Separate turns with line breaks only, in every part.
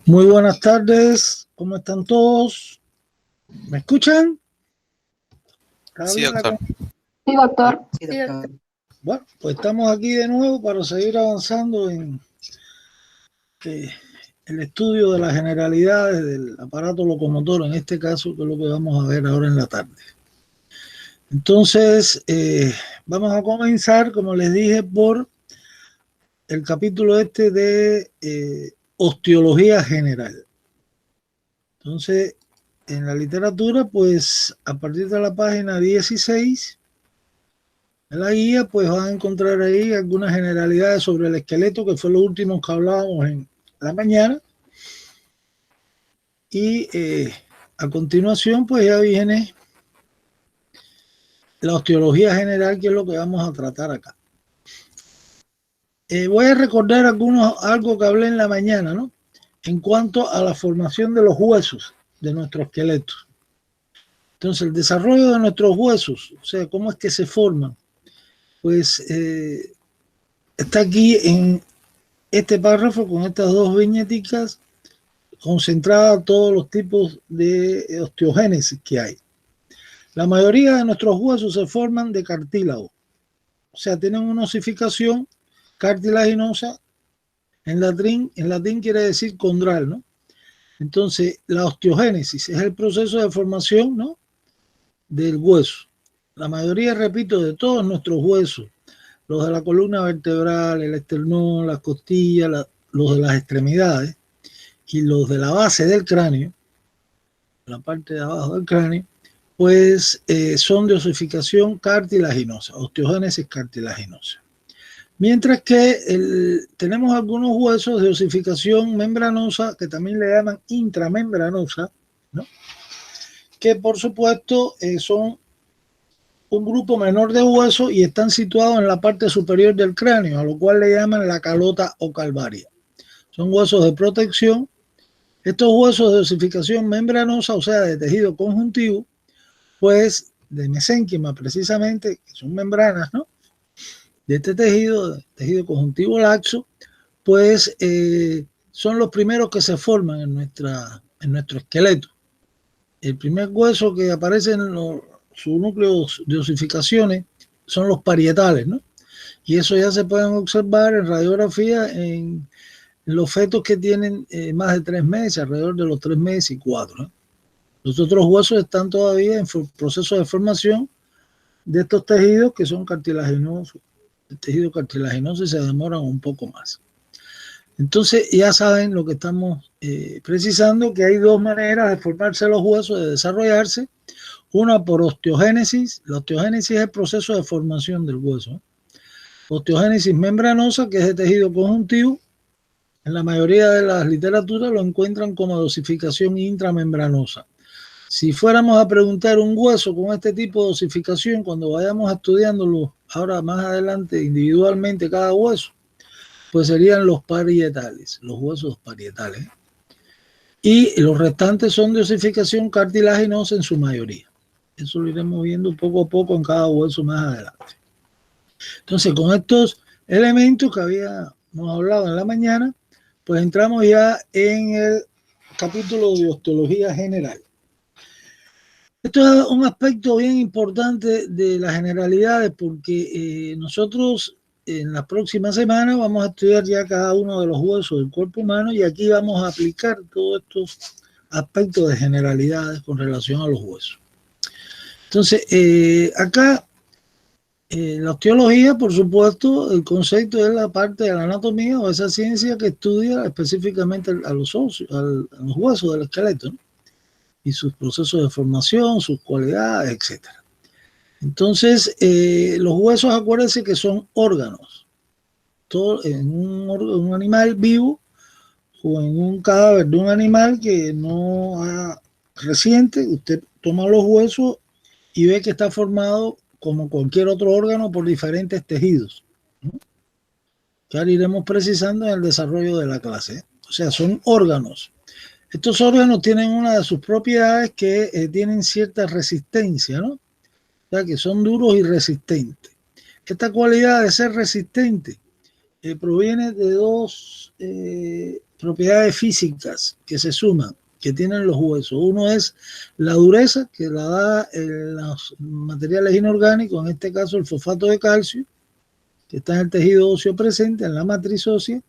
Muy buenas tardes, ¿cómo están todos? ¿Me escuchan?
Sí, doctor.
Sí, doctor.
Sí, doctor.
Bueno, pues estamos aquí de nuevo para seguir avanzando en el estudio de las generalidades del aparato locomotor, en este caso, que es lo que vamos a ver ahora en la tarde. Entonces, vamos a comenzar, como les dije, por el capítulo este de osteología general. Entonces, en la literatura, pues a partir de la página 16 de la guía, pues van a encontrar ahí algunas generalidades sobre el esqueleto, que fue lo último que hablábamos en la mañana. Y a continuación, pues ya viene la osteología general, que es lo que vamos a tratar acá. Voy a recordar algo que hablé en la mañana, ¿no? En cuanto a la formación de los huesos de nuestro esqueleto. Entonces, el desarrollo de nuestros huesos, o sea, cómo es que se forman, pues está aquí en este párrafo con estas dos viñeticas concentradas todos los tipos de osteogénesis que hay. La mayoría de nuestros huesos se forman de cartílago, o sea, tienen una osificación cartilaginosa. En latín quiere decir condral, ¿no? Entonces, la osteogénesis es el proceso de formación, ¿no?, del hueso. La mayoría, repito, de todos nuestros huesos, los de la columna vertebral, el esternón, las costillas, los de las extremidades y los de la base del cráneo, la parte de abajo del cráneo, pues son de osificación cartilaginosa, osteogénesis cartilaginosa. Mientras que tenemos algunos huesos de osificación membranosa, que también le llaman intramembranosa, ¿no?, que por supuesto son un grupo menor de huesos y están situados en la parte superior del cráneo, a lo cual le llaman la calota o calvaria. Son huesos de protección. Estos huesos de osificación membranosa, o sea, de tejido conjuntivo, pues de mesénquima precisamente, que son membranas, ¿no?, de este tejido conjuntivo laxo, pues son los primeros que se forman en nuestro esqueleto. El primer hueso que aparece en sus núcleos de osificaciones son los parietales, ¿no? Y eso ya se pueden observar en radiografía en los fetos que tienen más de 3 meses, alrededor de los 3 meses y 4, ¿no? Los otros huesos están todavía en proceso de formación de estos tejidos que son cartilaginosos, el tejido cartilaginoso, y se demoran un poco más. Entonces ya saben lo que estamos precisando, que hay dos maneras de formarse los huesos, de desarrollarse. Una por osteogénesis. La osteogénesis es el proceso de formación del hueso. Osteogénesis membranosa, que es de tejido conjuntivo. En la mayoría de las literaturas lo encuentran como dosificación intramembranosa. Si fuéramos a preguntar un hueso con este tipo de osificación, cuando vayamos estudiándolo ahora más adelante individualmente cada hueso, pues serían los parietales, los huesos parietales. Y los restantes son de osificación cartilaginosa en su mayoría. Eso lo iremos viendo poco a poco en cada hueso más adelante. Entonces, con estos elementos que habíamos hablado en la mañana, pues entramos ya en el capítulo de osteología general. Esto es un aspecto bien importante de las generalidades, porque nosotros en la próxima semana vamos a estudiar ya cada uno de los huesos del cuerpo humano, y aquí vamos a aplicar todos estos aspectos de generalidades con relación a los huesos. Entonces, acá la osteología, por supuesto, el concepto es la parte de la anatomía o esa ciencia que estudia específicamente a los huesos del esqueleto, ¿no?, y sus procesos de formación, sus cualidades, etc. Entonces, los huesos, acuérdense que son órganos. Todo en un animal vivo o en un cadáver de un animal que no ha reciente, usted toma los huesos y ve que está formado como cualquier otro órgano por diferentes tejidos, ¿no?, que ahora iremos precisando en el desarrollo de la clase. O sea, son órganos. Estos órganos tienen una de sus propiedades que tienen cierta resistencia, ¿no? O sea, que son duros y resistentes. Esta cualidad de ser resistente proviene de dos propiedades físicas que se suman, que tienen los huesos. Uno es la dureza, que la da los materiales inorgánicos, en este caso el fosfato de calcio, que está en el tejido óseo presente, en la matriz ósea,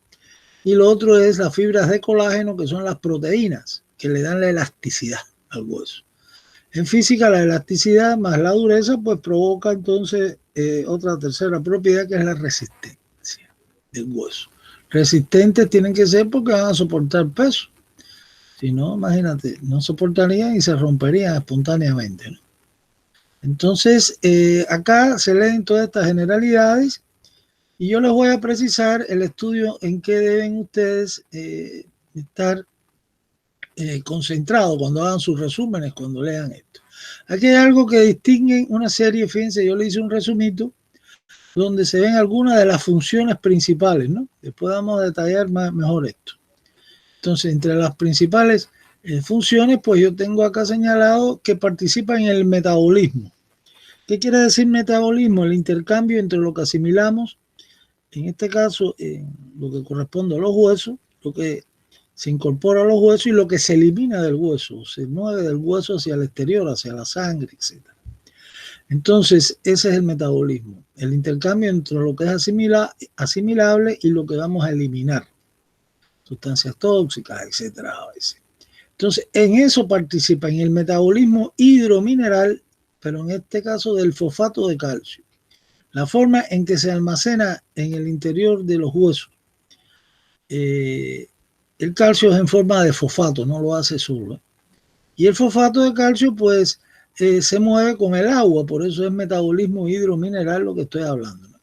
y lo otro es las fibras de colágeno, que son las proteínas, que le dan la elasticidad al hueso. En física, la elasticidad más la dureza, pues provoca entonces otra tercera propiedad, que es la resistencia del hueso. Resistentes tienen que ser porque van a soportar peso. Si no, imagínate, no soportarían y se romperían espontáneamente, ¿no? Entonces, acá se leen todas estas generalidades y yo les voy a precisar el estudio en que deben ustedes estar concentrados cuando hagan sus resúmenes, cuando lean esto. Aquí hay algo que distingue una serie, fíjense, yo le hice un resumito donde se ven algunas de las funciones principales, ¿no? Después vamos a detallar mejor esto. Entonces, entre las principales funciones, pues yo tengo acá señalado que participan en el metabolismo. ¿Qué quiere decir metabolismo? El intercambio entre lo que asimilamos, en este caso, lo que corresponde a los huesos, lo que se incorpora a los huesos y lo que se elimina del hueso, se mueve del hueso hacia el exterior, hacia la sangre, etc. Entonces, ese es el metabolismo, el intercambio entre lo que es asimilable y lo que vamos a eliminar, sustancias tóxicas, etcétera, a veces. Entonces, en eso participa en el metabolismo hidromineral, pero en este caso del fosfato de calcio. La forma en que se almacena en el interior de los huesos. El calcio es en forma de fosfato, no lo hace solo. Y el fosfato de calcio, pues, se mueve con el agua, por eso es metabolismo hidromineral lo que estoy hablando, ¿no?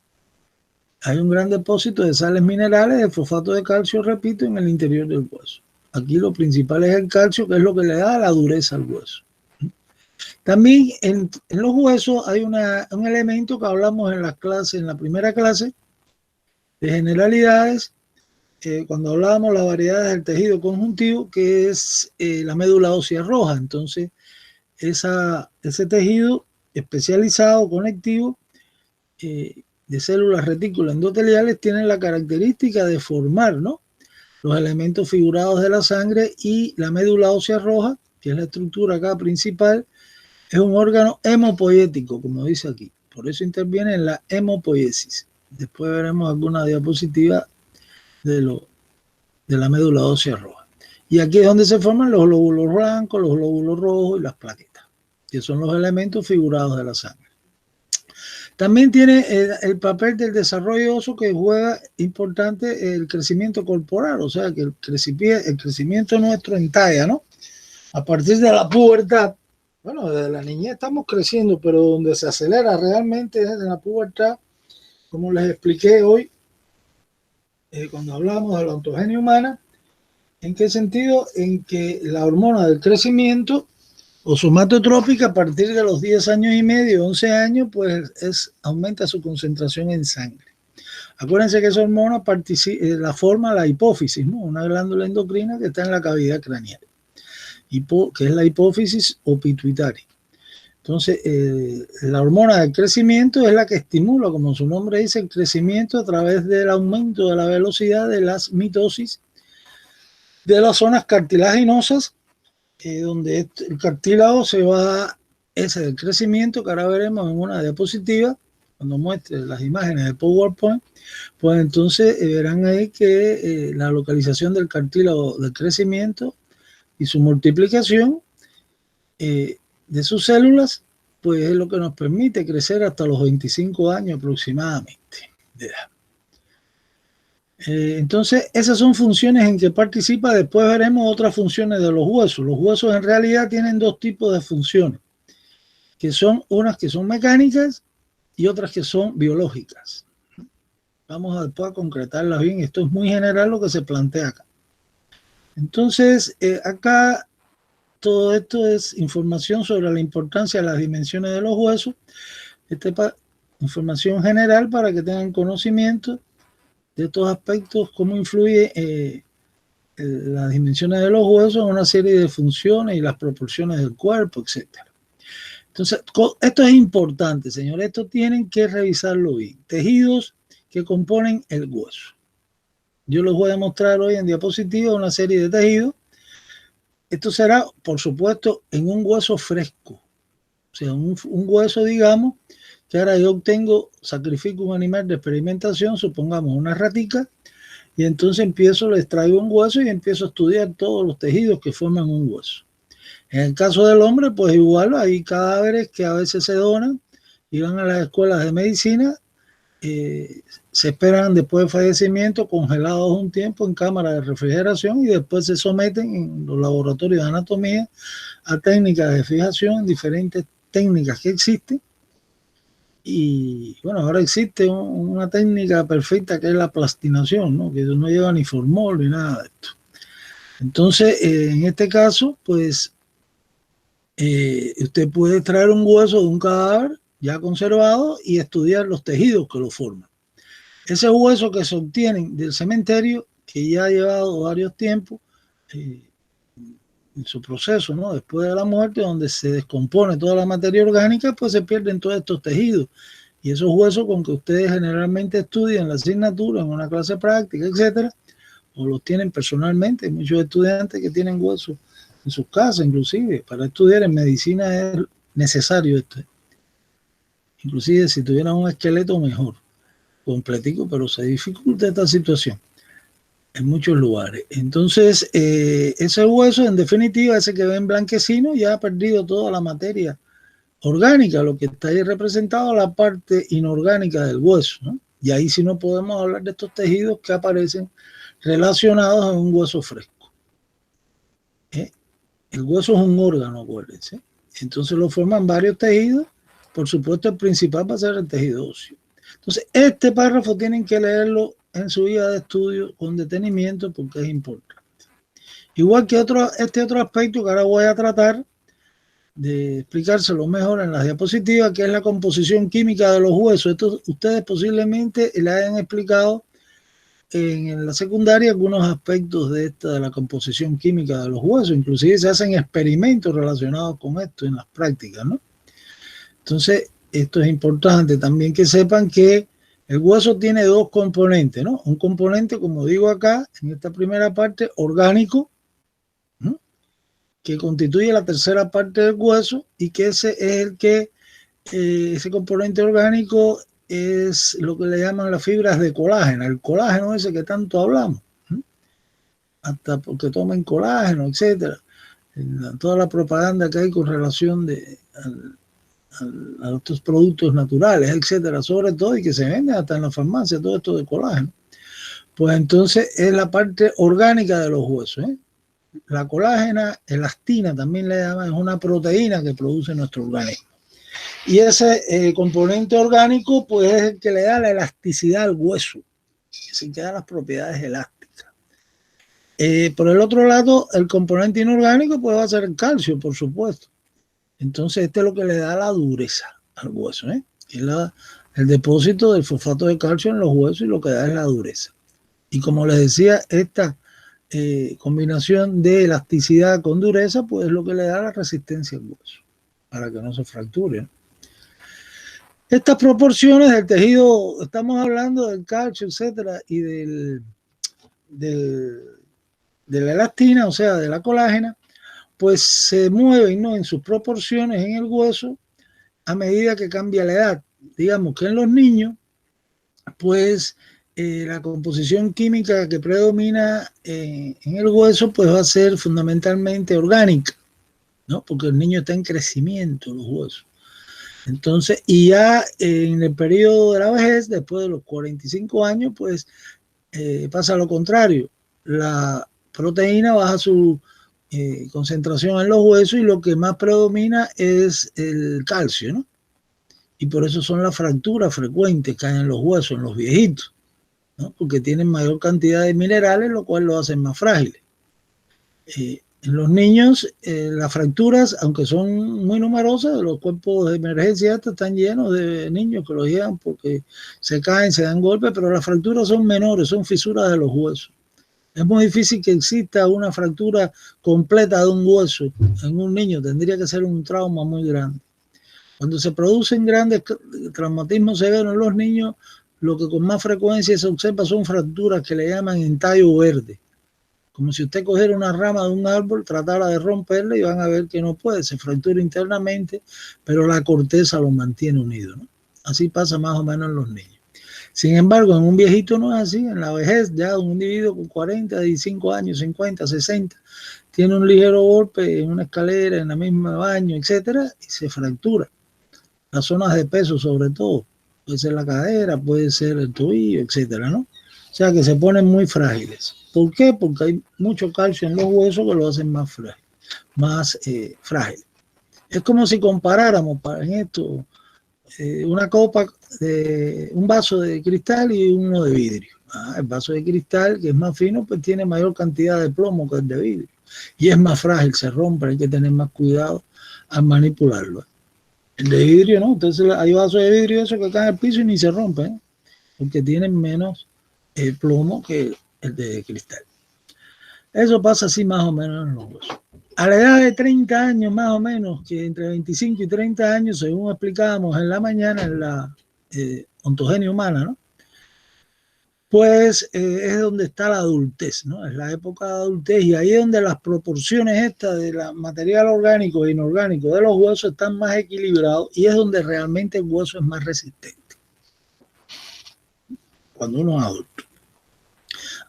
Hay un gran depósito de sales minerales de fosfato de calcio, repito, en el interior del hueso. Aquí lo principal es el calcio, que es lo que le da la dureza al hueso. También en los huesos hay un elemento que hablamos en las clases, en la primera clase de generalidades, cuando hablábamos de las variedades del tejido conjuntivo, que es la médula ósea roja. Entonces, ese tejido especializado, conectivo, de células retículas endoteliales, tiene la característica de formar, ¿no?, los elementos figurados de la sangre, y la médula ósea roja, que es la estructura acá principal, es un órgano hemopoético, como dice aquí. Por eso interviene en la hemopoiesis. Después veremos alguna diapositiva de la médula ósea roja. Y aquí es donde se forman los glóbulos blancos, los glóbulos rojos y las plaquetas, que son los elementos figurados de la sangre. También tiene el papel del desarrollo óseo, que juega importante el crecimiento corporal, o sea que el crecimiento nuestro en talla, ¿no? A partir de la pubertad, bueno, desde la niñez estamos creciendo, pero donde se acelera realmente es en la pubertad, como les expliqué hoy, cuando hablamos de la ontogenia humana. ¿En qué sentido? En que la hormona del crecimiento o somatotrópica, a partir de los 10 años y medio, 11 años, pues aumenta su concentración en sangre. Acuérdense que esa hormona la forma la hipófisis, ¿no?, una glándula endocrina que está en la cavidad craneal, que es la hipófisis o pituitaria. Entonces, la hormona del crecimiento es la que estimula, como su nombre dice, el crecimiento a través del aumento de la velocidad de las mitosis de las zonas cartilaginosas, donde el cartílago se va, ese del crecimiento, que ahora veremos en una diapositiva, cuando muestre las imágenes de PowerPoint, pues entonces verán ahí que la localización del cartílago del crecimiento y su multiplicación de sus células, pues es lo que nos permite crecer hasta los 25 años aproximadamente de edad. Entonces, esas son funciones en que participa. Después veremos otras funciones de los huesos. Los huesos en realidad tienen dos tipos de funciones, que son unas que son mecánicas y otras que son biológicas. Vamos a después a concretarlas bien. Esto es muy general lo que se plantea acá. Entonces, acá todo esto es información sobre la importancia de las dimensiones de los huesos. Información general para que tengan conocimiento de estos aspectos, cómo influye las dimensiones de los huesos en una serie de funciones y las proporciones del cuerpo, etc. Entonces, esto es importante, señores. Esto tienen que revisarlo bien. Tejidos que componen el hueso. Yo les voy a mostrar hoy en diapositiva una serie de tejidos. Esto será, por supuesto, en un hueso fresco. O sea, un hueso, digamos, que ahora yo obtengo, sacrifico un animal de experimentación, supongamos una ratica, y entonces le extraigo un hueso y empiezo a estudiar todos los tejidos que forman un hueso. En el caso del hombre, pues igual hay cadáveres que a veces se donan y van a las escuelas de medicina, se esperan después del fallecimiento congelados un tiempo en cámara de refrigeración y después se someten en los laboratorios de anatomía a técnicas de fijación, diferentes técnicas que existen. Y bueno, ahora existe una técnica perfecta que es la plastinación, ¿no? Que no lleva ni formol ni nada de esto. Entonces, en este caso, pues usted puede traer un hueso de un cadáver ya conservado y estudiar los tejidos que lo forman. Ese hueso que se obtiene del cementerio, que ya ha llevado varios tiempos en su proceso, ¿no? Después de la muerte, donde se descompone toda la materia orgánica, pues se pierden todos estos tejidos. Y esos huesos con que ustedes generalmente estudian la asignatura en una clase práctica, etcétera, o los tienen personalmente. Hay muchos estudiantes que tienen huesos en sus casas, inclusive. Para estudiar en medicina es necesario esto. Inclusive si tuvieran un esqueleto mejor, completico, pero se dificulta esta situación en muchos lugares. Entonces, ese hueso, en definitiva, ese que ven blanquecino, ya ha perdido toda la materia orgánica, lo que está ahí representado, la parte inorgánica del hueso, ¿no? Y ahí sí no podemos hablar de estos tejidos que aparecen relacionados a un hueso fresco. El hueso es un órgano, acuérdense. Entonces lo forman varios tejidos. Por supuesto, el principal va a ser el tejido óseo. Entonces, este párrafo tienen que leerlo en su guía de estudio con detenimiento porque es importante. Igual que este otro aspecto que ahora voy a tratar de explicárselo mejor en las diapositivas, que es la composición química de los huesos. Esto ustedes posiblemente le hayan explicado en la secundaria algunos aspectos de la composición química de los huesos. Inclusive se hacen experimentos relacionados con esto en las prácticas, ¿no? Entonces, esto es importante también que sepan que el hueso tiene dos componentes, ¿no? Un componente, como digo acá, en esta primera parte, orgánico, ¿no? Que constituye la tercera parte del hueso y que ese es el que, ese componente orgánico es lo que le llaman las fibras de colágeno, el colágeno ese que tanto hablamos, ¿no? Hasta porque tomen colágeno, etcétera. Toda la propaganda que hay con relación a estos productos naturales, etcétera, sobre todo, y que se venden hasta en la farmacia, todo esto de colágeno. Pues entonces es la parte orgánica de los huesos, ¿eh? La colágena, elastina también le llaman, es una proteína que produce nuestro organismo. Y ese componente orgánico, pues es el que le da la elasticidad al hueso, es el que da las propiedades elásticas. Por el otro lado, el componente inorgánico, pues va a ser el calcio, por supuesto. Entonces, este es lo que le da la dureza al hueso, ¿eh? Es el depósito del fosfato de calcio en los huesos y lo que da es la dureza. Y como les decía, esta combinación de elasticidad con dureza, pues es lo que le da la resistencia al hueso, para que no se fracture, ¿no? Estas proporciones del tejido, estamos hablando del calcio, etcétera, y de la elastina, o sea, de la colágena, pues se mueven, ¿no?, en sus proporciones en el hueso a medida que cambia la edad. Digamos que en los niños, pues la composición química que predomina en el hueso, pues va a ser fundamentalmente orgánica, ¿no? Porque el niño está en crecimiento, los huesos. Entonces, y ya en el periodo de la vejez, después de los 45 años, pues pasa lo contrario. La proteína baja su concentración en los huesos y lo que más predomina es el calcio, ¿no? Y por eso son las fracturas frecuentes que hay en los huesos, en los viejitos, ¿no? Porque tienen mayor cantidad de minerales, lo cual lo hacen más frágiles. En los niños, las fracturas, aunque son muy numerosas, los cuerpos de emergencia están llenos de niños que los llevan porque se caen, se dan golpes, pero las fracturas son menores, son fisuras de los huesos. Es muy difícil que exista una fractura completa de un hueso en un niño, tendría que ser un trauma muy grande. Cuando se producen grandes traumatismos severos en los niños, lo que con más frecuencia se observa son fracturas que le llaman entallo verde. Como si usted cogiera una rama de un árbol, tratara de romperla y van a ver que no puede, se fractura internamente, pero la corteza lo mantiene unido, ¿no? Así pasa más o menos en los niños. Sin embargo, en un viejito no es así, en la vejez ya un individuo con 40, 15 años, 50, 60, tiene un ligero golpe en una escalera, en la misma baño, etcétera, y se fractura. Las zonas de peso sobre todo, puede ser la cadera, puede ser el tobillo, etcétera, ¿no? O sea que se ponen muy frágiles. ¿Por qué? Porque hay mucho calcio en los huesos que lo hacen más frágil. Es como si comparáramos en esto una copa, un vaso de cristal y uno de vidrio. El vaso de cristal, que es más fino, pues tiene mayor cantidad de plomo que el de vidrio. Y es más frágil, se rompe, hay que tener más cuidado al manipularlo. El de vidrio no, entonces hay vasos de vidrio eso que caen al piso y ni se rompen, porque tienen menos plomo que el de cristal. Eso pasa así más o menos en los huesos. A la edad de 30 años más o menos, que entre 25 y 30 años, según explicábamos en la mañana en la ontogenia humana, ¿no? Pues es donde está la adultez, ¿no? Es la época de adultez y ahí es donde las proporciones estas de la material orgánico e inorgánico de los huesos están más equilibrados y es donde realmente el hueso es más resistente. Cuando uno es adulto.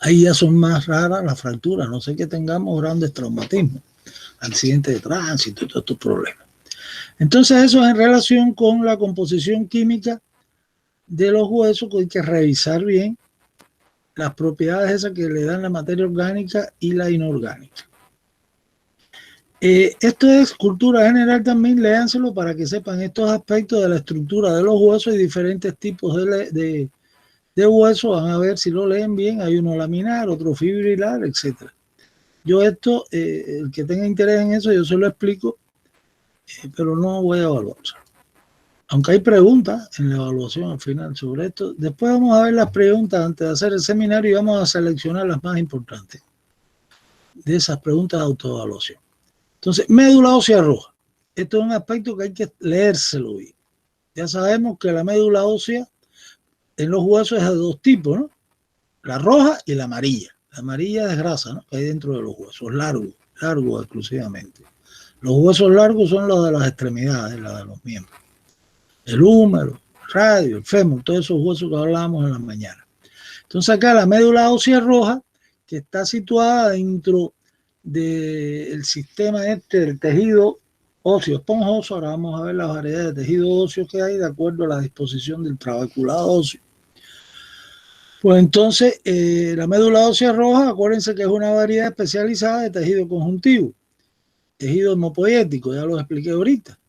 Ahí ya son más raras las fracturas, no sé que tengamos grandes traumatismos, accidentes de tránsito y todos estos problemas. Entonces eso es en relación con la composición química de los huesos, que hay que revisar bien las propiedades esas que le dan la materia orgánica y la inorgánica. Esto es cultura general también, léanselo para que sepan estos aspectos de la estructura de los huesos y diferentes tipos de hueso. Van a ver si lo leen bien, hay uno laminar, otro fibrilar, etc. Yo esto, el que tenga interés en eso, yo se lo explico, pero no voy a evaluar. Aunque hay preguntas en la evaluación al final sobre esto. Después vamos a ver las preguntas antes de hacer el seminario y vamos a seleccionar las más importantes de esas preguntas de autoevaluación. Entonces, médula ósea roja. Esto es un aspecto que hay que leérselo bien. Ya sabemos que la médula ósea en los huesos es de dos tipos, ¿no? La roja y la amarilla. La amarilla es grasa, ¿no? Que hay dentro de los huesos, largos exclusivamente. Los huesos largos son los de las extremidades, los de los miembros. El húmero, el radio, el fémur, todos esos huesos que hablábamos en la mañana. Entonces acá la médula ósea roja, que está situada dentro del sistema del tejido óseo esponjoso. Ahora vamos a ver las variedades de tejido óseo que hay de acuerdo a la disposición del trabeculado óseo. Pues entonces la médula ósea roja, acuérdense que es una variedad especializada de tejido conjuntivo, tejido hemopoético, ya lo expliqué ahorita.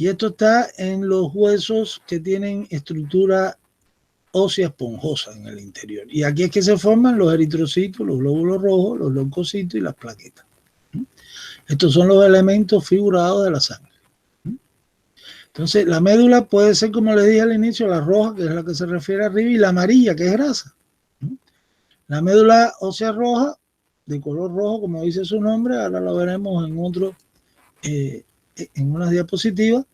Y esto está en los huesos que tienen estructura ósea esponjosa en el interior. Y aquí es que se forman los eritrocitos, los glóbulos rojos, los leucocitos y las plaquetas. Estos son los elementos figurados de la sangre. Entonces, la médula puede ser, como les dije al inicio, la roja, que es la que se refiere arriba, y la amarilla, que es grasa. La médula ósea roja, de color rojo, como dice su nombre, ahora lo veremos en otro en unas diapositivas,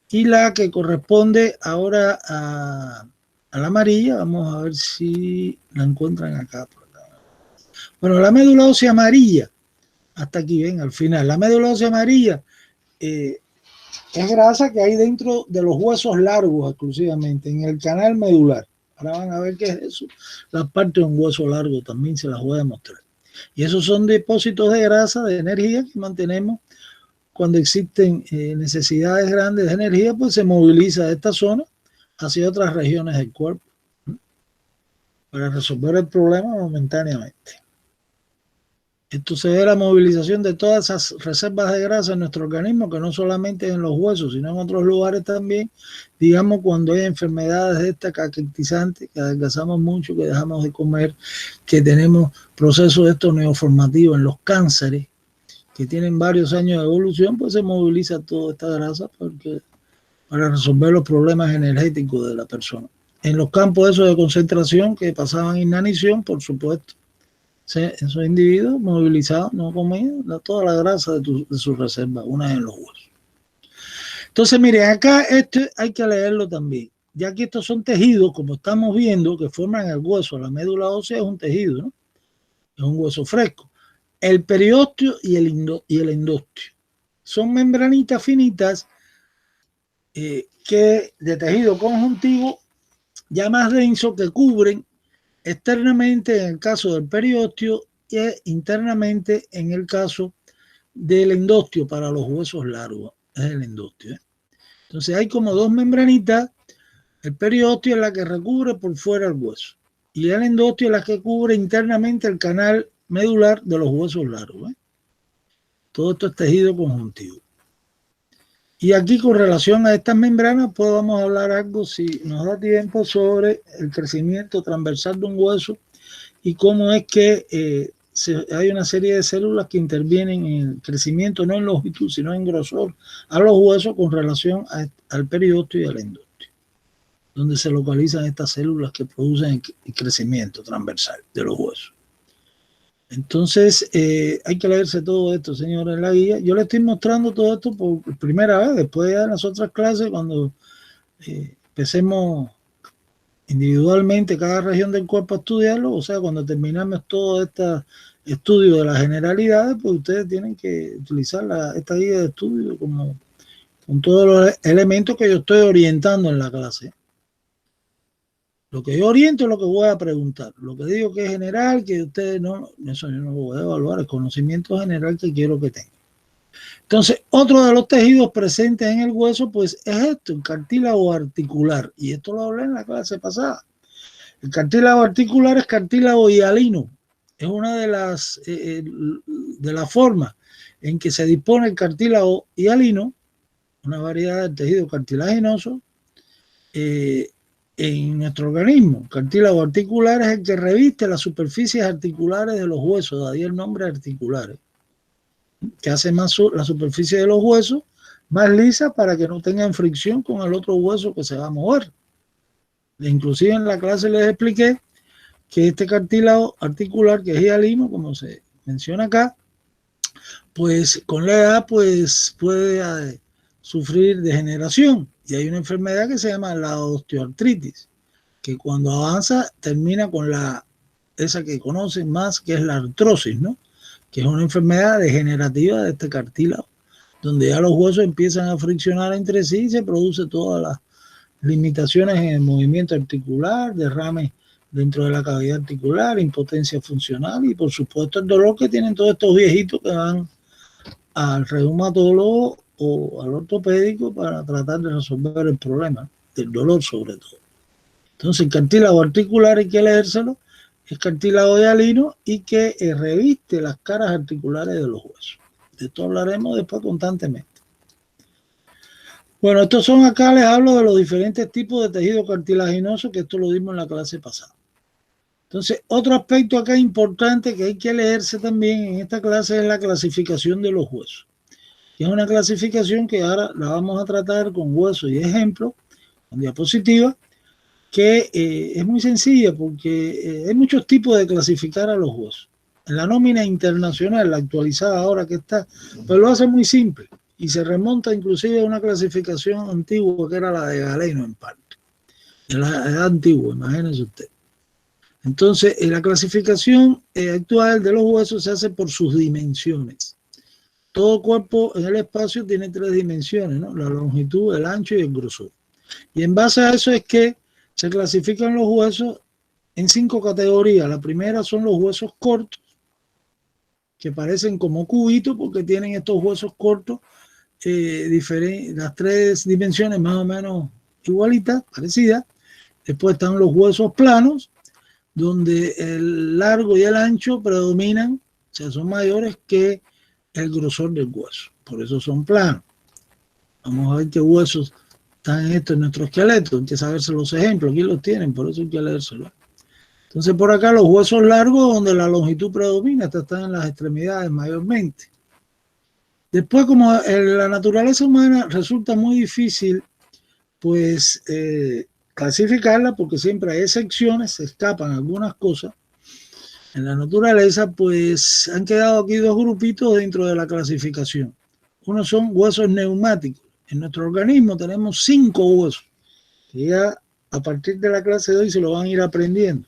y la que corresponde ahora a la amarilla, vamos a ver si la encuentran acá. Bueno, la médula ósea amarilla, hasta aquí ven al final, la médula ósea amarilla es grasa que hay dentro de los huesos largos exclusivamente, en el canal medular. Ahora van a ver qué es eso. Las partes de un hueso largo también se las voy a mostrar. Y esos son depósitos de grasa, de energía que mantenemos. Cuando existen necesidades grandes de energía, pues se moviliza esta zona hacia otras regiones del cuerpo para resolver el problema momentáneamente. Esto se ve la movilización de todas esas reservas de grasa en nuestro organismo, que no solamente en los huesos, sino en otros lugares también. Digamos, cuando hay enfermedades de esta caquetizantes, que adelgazamos mucho, que dejamos de comer, que tenemos procesos de estos neoformativos en los cánceres, que tienen varios años de evolución, pues se moviliza toda esta grasa para resolver los problemas energéticos de la persona. En los campos esos de concentración que pasaban inanición, por supuesto, esos individuos movilizados no comían toda la grasa de sus reservas, una en los huesos. Entonces, miren, acá hay que leerlo también. ya que estos son tejidos, como estamos viendo, que forman el hueso. La médula ósea es un tejido, ¿no? Es un hueso fresco. El periósteo y el endostio son membranitas finitas que de tejido conjuntivo ya más denso, que cubren externamente en el caso del periósteo y internamente en el caso del endostio para los huesos largos. Es el endostio. Entonces hay como dos membranitas. El periósteo es la que recubre por fuera el hueso y el endostio es la que cubre internamente el canal medular de los huesos largos. Todo esto es tejido conjuntivo. Y aquí, con relación a estas membranas, pues vamos a hablar algo, si nos da tiempo, sobre el crecimiento transversal de un hueso y cómo es que hay una serie de células que intervienen en el crecimiento, no en longitud, sino en grosor, a los huesos con relación al periósteo y al endostio, donde se localizan estas células que producen el crecimiento transversal de los huesos. Entonces, hay que leerse todo esto, señores, en la guía. Yo le estoy mostrando todo esto por primera vez. Después ya en las otras clases, cuando empecemos individualmente cada región del cuerpo a estudiarlo, o sea, cuando terminamos todo este estudio de las generalidades, pues ustedes tienen que utilizar esta guía de estudio con todos los elementos que yo estoy orientando en la clase. Lo que yo oriento es lo que voy a preguntar. Lo que digo que es general, que ustedes no, eso yo no lo voy a evaluar, el conocimiento general que quiero que tengan. Entonces, otro de los tejidos presentes en el hueso, pues es esto, el cartílago articular. Y esto lo hablé en la clase pasada. El cartílago articular es cartílago hialino. Es una de las formas en que se dispone el cartílago hialino, una variedad de tejido cartilaginoso, en nuestro organismo. El cartílago articular es el que reviste las superficies articulares de los huesos, de ahí el nombre articulares, que hace más la superficie de los huesos más lisa para que no tengan fricción con el otro hueso que se va a mover. Inclusive en la clase les expliqué que este cartílago articular, que es hialino, como se menciona acá, pues con la edad pues puede sufrir degeneración. Y hay una enfermedad que se llama la osteoartritis, que cuando avanza termina con esa que conocen más, que es la artrosis, ¿no? Que es una enfermedad degenerativa de este cartílago, donde ya los huesos empiezan a friccionar entre sí y se produce todas las limitaciones en el movimiento articular, derrames dentro de la cavidad articular, impotencia funcional y por supuesto el dolor que tienen todos estos viejitos que van al reumatólogo o al ortopédico para tratar de resolver el problema del dolor sobre todo. Entonces el cartílago articular hay que leérselo, es cartílago hialino y que reviste las caras articulares de los huesos. De esto hablaremos después constantemente. Bueno, estos son acá, les hablo de los diferentes tipos de tejido cartilaginoso, que esto lo dimos en la clase pasada. Entonces, otro aspecto acá importante que hay que leerse también en esta clase es la clasificación de los huesos. Que es una clasificación que ahora la vamos a tratar con huesos y ejemplos, con diapositivas, que es muy sencilla porque hay muchos tipos de clasificar a los huesos. En la nómina internacional, la actualizada ahora que está, pues lo hace muy simple y se remonta inclusive a una clasificación antigua que era la de Galeno en parte, de la edad antigua, imagínense usted. Entonces, la clasificación actual de los huesos se hace por sus dimensiones. Todo cuerpo en el espacio tiene 3 dimensiones, ¿no? La longitud, el ancho y el grosor. Y en base a eso es que se clasifican los huesos en 5 categorías. La primera son los huesos cortos, que parecen como cubitos porque tienen estos huesos cortos, las 3 dimensiones más o menos igualitas, parecidas. Después están los huesos planos, donde el largo y el ancho predominan, o sea, son mayores que el grosor del hueso. Por eso son planos. Vamos a ver qué huesos están en nuestro esqueleto. Hay que saberse los ejemplos. Aquí los tienen, por eso hay que leérselos. Entonces, por acá los huesos largos, donde la longitud predomina, están en las extremidades mayormente. Después, como en la naturaleza humana resulta muy difícil, pues, clasificarla, porque siempre hay excepciones, se escapan algunas cosas. En la naturaleza, pues, han quedado aquí 2 grupitos dentro de la clasificación. Uno son huesos neumáticos. En nuestro organismo tenemos 5 huesos, que ya a partir de la clase de hoy se lo van a ir aprendiendo.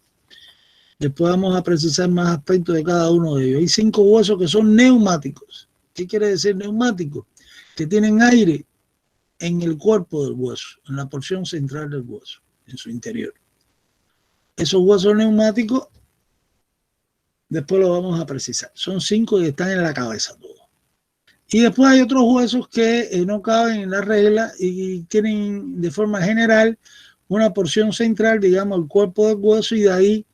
Después vamos a precisar más aspectos de cada uno de ellos. Hay 5 huesos que son neumáticos. ¿Qué quiere decir neumático? Que tienen aire en el cuerpo del hueso, en la porción central del hueso, en su interior. Esos huesos neumáticos, después los vamos a precisar. Son 5 que están en la cabeza todos. Y después hay otros huesos que no caben en la regla y tienen de forma general una porción central, digamos, el cuerpo del hueso, y de ahí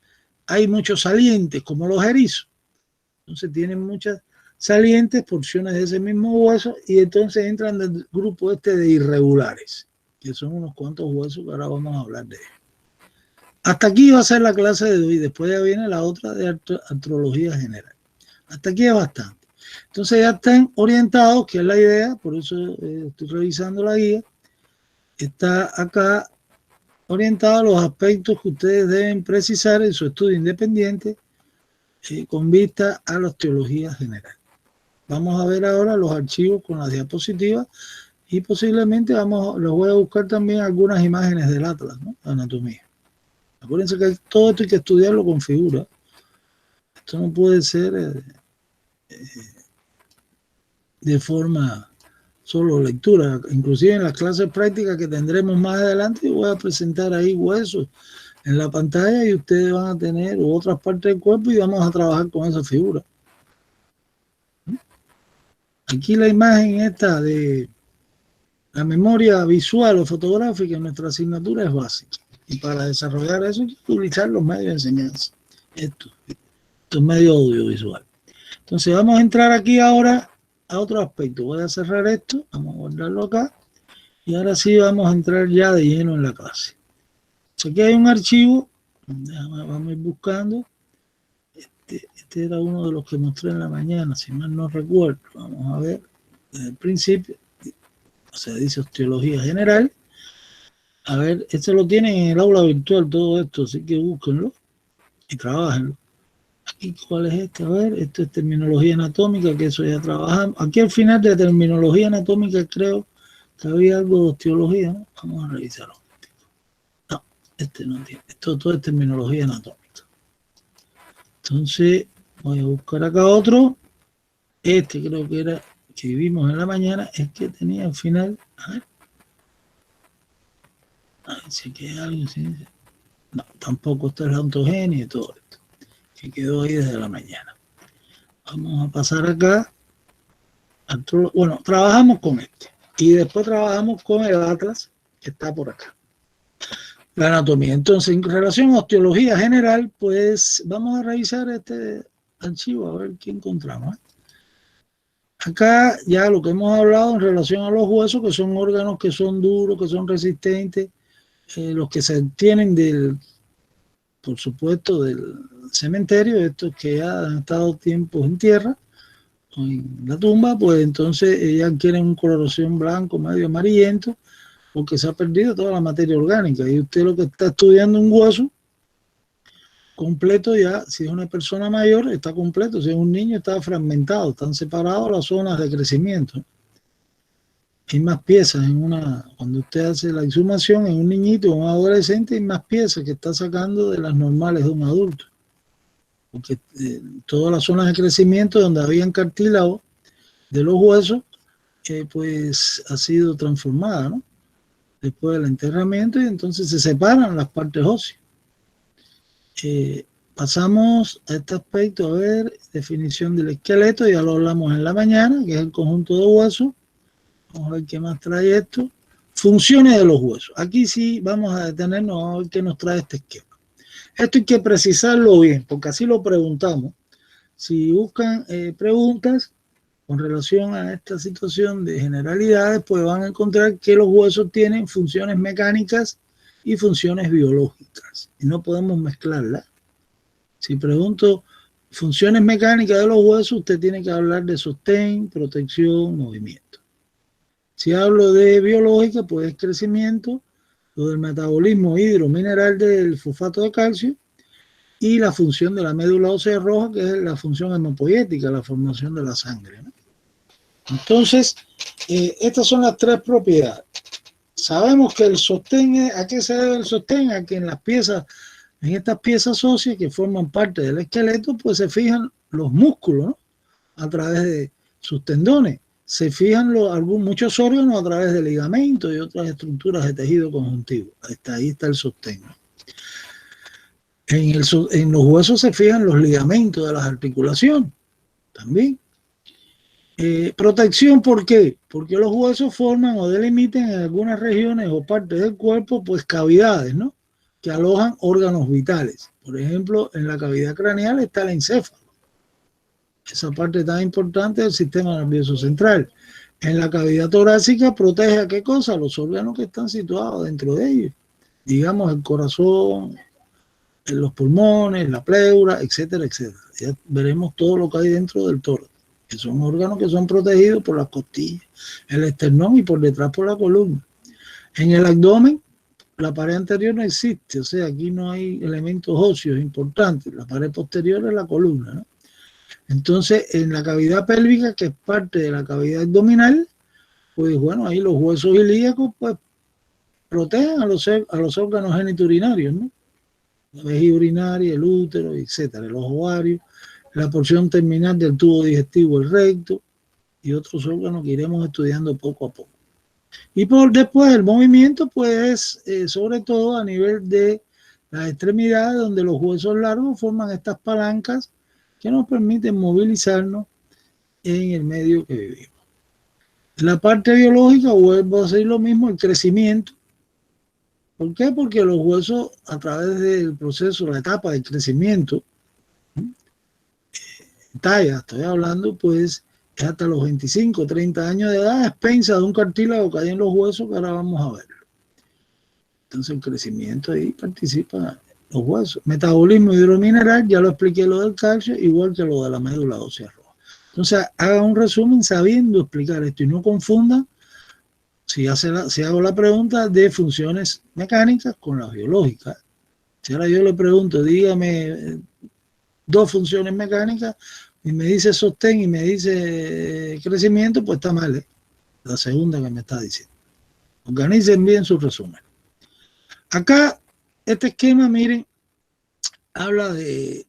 hay muchos salientes, como los erizos. Entonces tienen muchas salientes, porciones de ese mismo hueso, y entonces entran del grupo este de irregulares, que son unos cuantos huesos que ahora vamos a hablar de ellos. Hasta aquí va a ser la clase de hoy, después ya viene la otra de artrología general. Hasta aquí es bastante. Entonces ya están orientados, que es la idea, por eso estoy revisando la guía. Está acá orientado a los aspectos que ustedes deben precisar en su estudio independiente con vista a la osteología general. Vamos a ver ahora los archivos con las diapositivas y posiblemente les voy a buscar también algunas imágenes del atlas, ¿no? De anatomía. Acuérdense que todo esto hay que estudiarlo con figuras. Esto no puede ser de forma solo lectura. Inclusive en las clases prácticas que tendremos más adelante, voy a presentar ahí huesos en la pantalla y ustedes van a tener otras partes del cuerpo y vamos a trabajar con esa figura. Aquí la imagen esta de la memoria visual o fotográfica en nuestra asignatura es básica. Y para desarrollar eso hay que utilizar los medios de enseñanza. Estos medios audiovisuales. Entonces vamos a entrar aquí ahora a otro aspecto. Voy a cerrar esto, vamos a guardarlo acá. Y ahora sí vamos a entrar ya de lleno en la clase. Aquí hay un archivo, vamos a ir buscando. Este era uno de los que mostré en la mañana, si mal no recuerdo. Vamos a ver desde el principio. O sea, dice osteología general. A ver, este lo tienen en el aula virtual, todo esto, así que búsquenlo y trabajenlo. Aquí, ¿cuál es este? A ver, esto es terminología anatómica, que eso ya trabajamos. Aquí al final de terminología anatómica creo que había algo de osteología, ¿no? Vamos a revisarlo. No, este no tiene. Esto todo es terminología anatómica. Entonces, voy a buscar acá otro. Este creo que era que vimos en la mañana, es que tenía al final. A ver. Si queda algo, ¿sí? No, tampoco está el ontogenia y todo esto, que quedó ahí desde la mañana. Vamos a pasar acá. Bueno, trabajamos con este. Y después trabajamos con el atlas, que está por acá. La anatomía. Entonces, en relación a osteología general, pues vamos a revisar este archivo, a ver qué encontramos. Acá ya lo que hemos hablado en relación a los huesos, que son órganos que son duros, que son resistentes, los que se obtienen por supuesto, del cementerio, estos que ya han estado tiempos en tierra o en la tumba, pues entonces ya quieren un coloración blanco, medio amarillento, porque se ha perdido toda la materia orgánica. Y usted lo que está estudiando un hueso completo ya, si es una persona mayor, está completo, si es un niño, está fragmentado, están separados las zonas de crecimiento. Hay más piezas cuando usted hace la exhumación en un niñito o un adolescente, hay más piezas que está sacando de las normales de un adulto. Porque todas las zonas de crecimiento donde habían cartílago de los huesos, pues ha sido transformada, ¿no? Después del enterramiento, y entonces se separan las partes óseas. Pasamos a este aspecto, a ver, definición del esqueleto, ya lo hablamos en la mañana, que es el conjunto de huesos. Vamos a ver qué más trae esto. Funciones de los huesos. Aquí sí vamos a detenernos a ver qué nos trae este esquema. Esto hay que precisarlo bien, porque así lo preguntamos. Si buscan preguntas con relación a esta situación de generalidades, pues van a encontrar que los huesos tienen funciones mecánicas y funciones biológicas. Y no podemos mezclarlas. Si pregunto funciones mecánicas de los huesos, usted tiene que hablar de sostén, protección, movimiento. Si hablo de biológica, pues es crecimiento, lo del metabolismo hidromineral del fosfato de calcio y la función de la médula ósea roja, que es la función hemopoética, la formación de la sangre, ¿no? Entonces, estas son las 3 propiedades. sabemos que el sostén, ¿a qué se debe el sostén? A que en las piezas, en estas piezas óseas que forman parte del esqueleto, pues se fijan los músculos, ¿no? A través de sus tendones. Se fijan muchos órganos a través de ligamentos y otras estructuras de tejido conjuntivo. Ahí está el sostén, ¿no? En los huesos se fijan los ligamentos de las articulaciones también. Protección, ¿por qué? Porque los huesos forman o delimitan en algunas regiones o partes del cuerpo, pues cavidades, ¿no? Que alojan órganos vitales. Por ejemplo, en la cavidad craneal está el encéfalo. Esa parte tan importante del sistema nervioso central. En la cavidad torácica protege a qué cosa? Los órganos que están situados dentro de ellos. Digamos el corazón, los pulmones, la pleura, etcétera, etcétera. Ya veremos todo lo que hay dentro del tórax, que son órganos que son protegidos por las costillas, el esternón y por detrás por la columna. En el abdomen, la pared anterior no existe, o sea, aquí no hay elementos óseos importantes. La pared posterior es la columna, ¿no? Entonces, en la cavidad pélvica, que es parte de la cavidad abdominal, pues bueno, ahí los huesos ilíacos pues protegen a los órganos genitourinarios, ¿no? La vejiga urinaria, el útero, etcétera, los ovarios, la porción terminal del tubo digestivo, el recto y otros órganos que iremos estudiando poco a poco. Y después el movimiento pues sobre todo a nivel de las extremidades, donde los huesos largos forman estas palancas que nos permiten movilizarnos en el medio que vivimos. La parte biológica, vuelvo a decir lo mismo, el crecimiento. ¿Por qué? Porque los huesos, a través del proceso, la etapa de crecimiento, talla, estoy hablando, pues es hasta los 25, 30 años de edad, a expensas de un cartílago que hay en los huesos, que ahora vamos a verlo. Entonces el crecimiento ahí participa los huesos. Metabolismo hidromineral, ya lo expliqué lo del calcio, igual que lo de la médula ósea roja. Entonces haga un resumen sabiendo explicar esto y no confunda si hago la pregunta de funciones mecánicas con las biológicas. Si ahora yo le pregunto, dígame dos funciones mecánicas, y me dice sostén y me dice crecimiento, pues está mal, ¿eh? La segunda que me está diciendo. Organicen bien su resumen. Acá, este esquema, miren, habla de,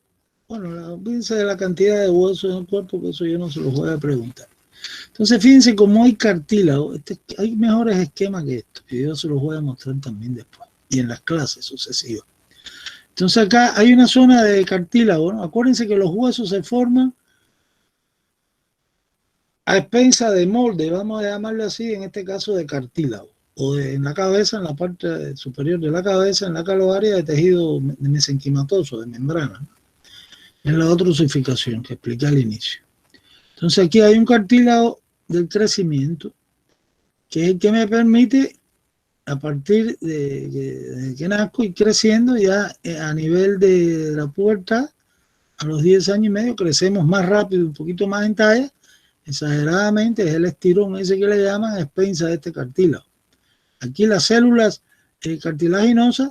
bueno, fíjense de la cantidad de huesos en el cuerpo, que eso yo no se los voy a preguntar. Entonces, fíjense cómo hay cartílago, hay mejores esquemas que esto, y yo se los voy a mostrar también después, y en las clases sucesivas. Entonces acá hay una zona de cartílago, ¿no? Acuérdense que los huesos se forman a expensa de molde, vamos a llamarlo así, en este caso de cartílago, o en la cabeza, en la parte superior de la cabeza, en la caloaria de tejido mesenquimatoso, de membrana, ¿no? En la otra osificación que expliqué al inicio. Entonces aquí hay un cartílago del crecimiento, que es el que me permite, a partir de que nazco y creciendo, ya a nivel de la pubertad, a los 10 años y medio, crecemos más rápido, un poquito más en talla, exageradamente, es el estirón ese que le llaman a expensa de este cartílago. Aquí las células cartilaginosas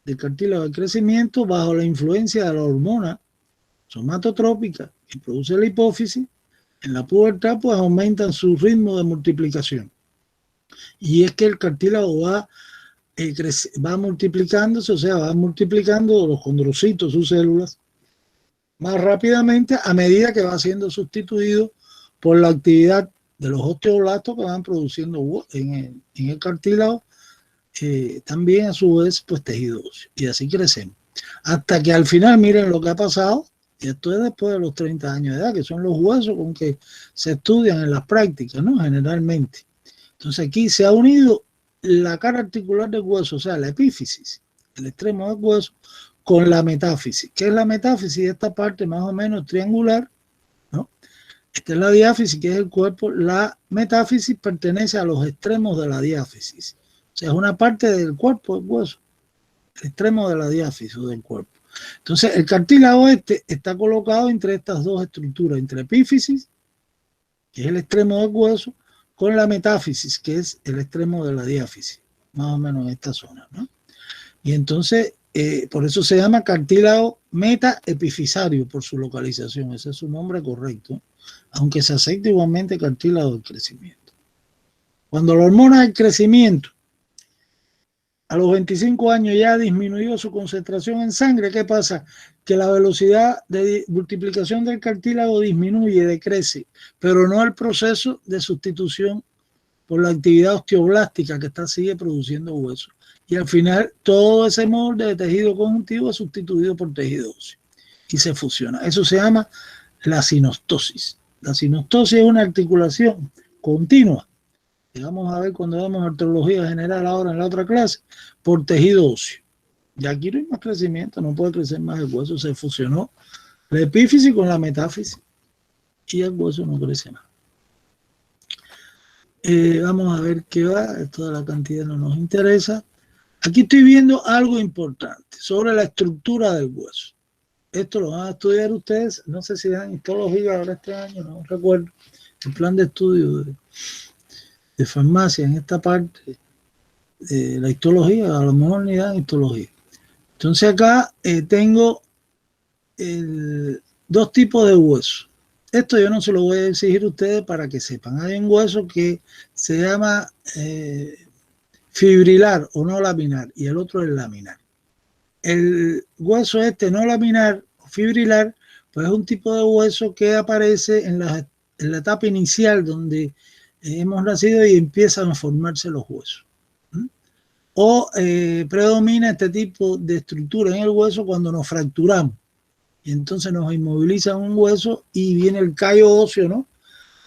del cartílago de crecimiento, bajo la influencia de la hormona somatotrópica que produce la hipófisis, en la pubertad pues aumentan su ritmo de multiplicación. Y es que el cartílago va multiplicándose, o sea, va multiplicando los condrocitos, sus células, más rápidamente a medida que va siendo sustituido por la actividad de los osteoblastos que van produciendo en el cartílago, también a su vez pues tejido óseo, y así crecemos. Hasta que al final, miren lo que ha pasado, y esto es después de los 30 años de edad, que son los huesos con que se estudian en las prácticas, ¿no? Generalmente. Entonces aquí se ha unido la cara articular del hueso, o sea, la epífisis, el extremo del hueso, con la metáfisis. ¿Qué es la metáfisis? Esta parte más o menos triangular, ¿no? Esta es la diáfisis, que es el cuerpo. La metáfisis pertenece a los extremos de la diáfisis. O sea, es una parte del cuerpo del hueso, el extremo de la diáfisis o del cuerpo. Entonces, el cartílago está colocado entre estas dos estructuras, entre epífisis, que es el extremo del hueso, con la metáfisis, que es el extremo de la diáfisis, más o menos en esta zona, ¿no? Y entonces, por eso se llama cartílago metaepifisario, por su localización, ese es su nombre correcto, aunque se acepta igualmente cartílago del crecimiento. Cuando la hormona del crecimiento a los 25 años ya disminuyó su concentración en sangre. ¿Qué pasa? Que la velocidad de multiplicación del cartílago disminuye, decrece, pero no el proceso de sustitución por la actividad osteoblástica que sigue produciendo hueso. Y al final todo ese molde de tejido conjuntivo es sustituido por tejido óseo y se fusiona. Eso se llama la sinostosis. La sinostosis es una articulación continua, que vamos a ver cuando vemos artrología general ahora en la otra clase, por tejido óseo. Y aquí no hay más crecimiento, no puede crecer más el hueso, se fusionó la epífisis con la metáfisis y el hueso no crece más. Vamos a ver qué va, esto de la cantidad no nos interesa. Aquí estoy viendo algo importante sobre la estructura del hueso. Esto lo van a estudiar ustedes, no sé si dan histología ahora este año, no recuerdo, el plan de estudio de farmacia en esta parte de la histología, a lo mejor ni dan histología. Entonces acá tengo dos tipos de huesos. Esto yo no se lo voy a exigir a ustedes para que sepan. Hay un hueso que se llama fibrilar o no laminar y el otro es laminar. El hueso no laminar o fibrilar, pues es un tipo de hueso que aparece en la etapa inicial donde hemos nacido y empiezan a formarse los huesos. O predomina este tipo de estructura en el hueso cuando nos fracturamos. Y entonces nos inmoviliza un hueso y viene el callo óseo, ¿no?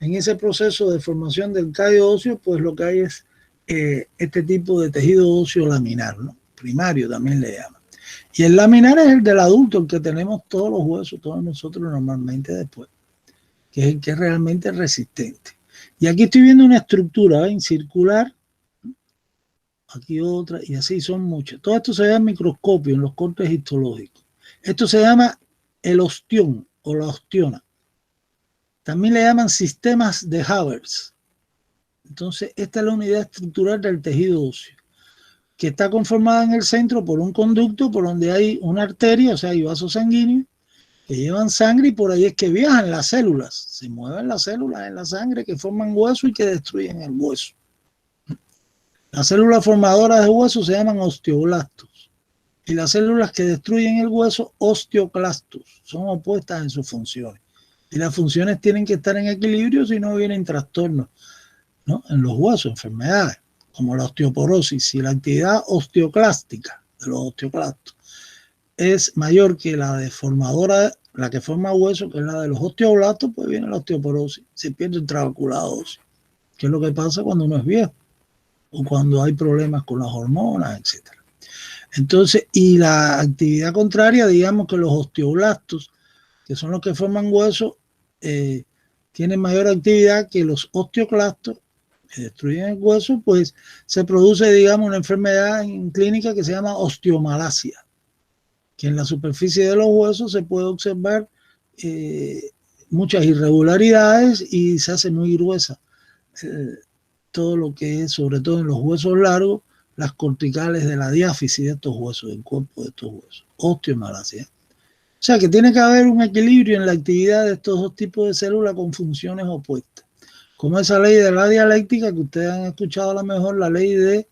En ese proceso de formación del callo óseo, pues lo que hay es este tipo de tejido óseo laminar, ¿no? Primario también le llaman. Y el laminar es el del adulto, el que tenemos todos los huesos, todos nosotros normalmente después, que es el que es realmente resistente. Y aquí estoy viendo una estructura circular, aquí otra, y así son muchas. Todo esto se ve en microscopio, en los cortes histológicos. Esto se llama el ostión o la ostiona. También le llaman sistemas de Haber. Entonces, esta es la unidad estructural del tejido óseo, que está conformada en el centro por un conducto por donde hay una arteria, o sea, hay vasos sanguíneos que llevan sangre y por ahí es que viajan las células. Se mueven las células en la sangre que forman hueso y que destruyen el hueso. Las células formadoras de hueso se llaman osteoblastos. Y las células que destruyen el hueso, osteoclastos, son opuestas en sus funciones. Y las funciones tienen que estar en equilibrio, si no vienen trastornos, ¿no? En los huesos, enfermedades, como la osteoporosis. Si la actividad osteoclástica de los osteoclastos es mayor que la deformadora, la que forma hueso, que es la de los osteoblastos, pues viene la osteoporosis. Se pierde el trabeculado óseo, que es lo que pasa cuando uno es viejo o cuando hay problemas con las hormonas, etcétera. Entonces, y la actividad contraria, digamos que los osteoblastos, que son los que forman hueso, tienen mayor actividad que los osteoclastos, que destruyen el hueso, pues se produce, digamos, una enfermedad en clínica que se llama osteomalacia, que en la superficie de los huesos se puede observar muchas irregularidades y se hace muy gruesa todo lo que es, sobre todo en los huesos largos, las corticales de la diáfisis de estos huesos, del cuerpo de estos huesos, osteomalacia. O sea que tiene que haber un equilibrio en la actividad de estos dos tipos de células con funciones opuestas. Como esa ley de la dialéctica que ustedes han escuchado a lo mejor, la ley de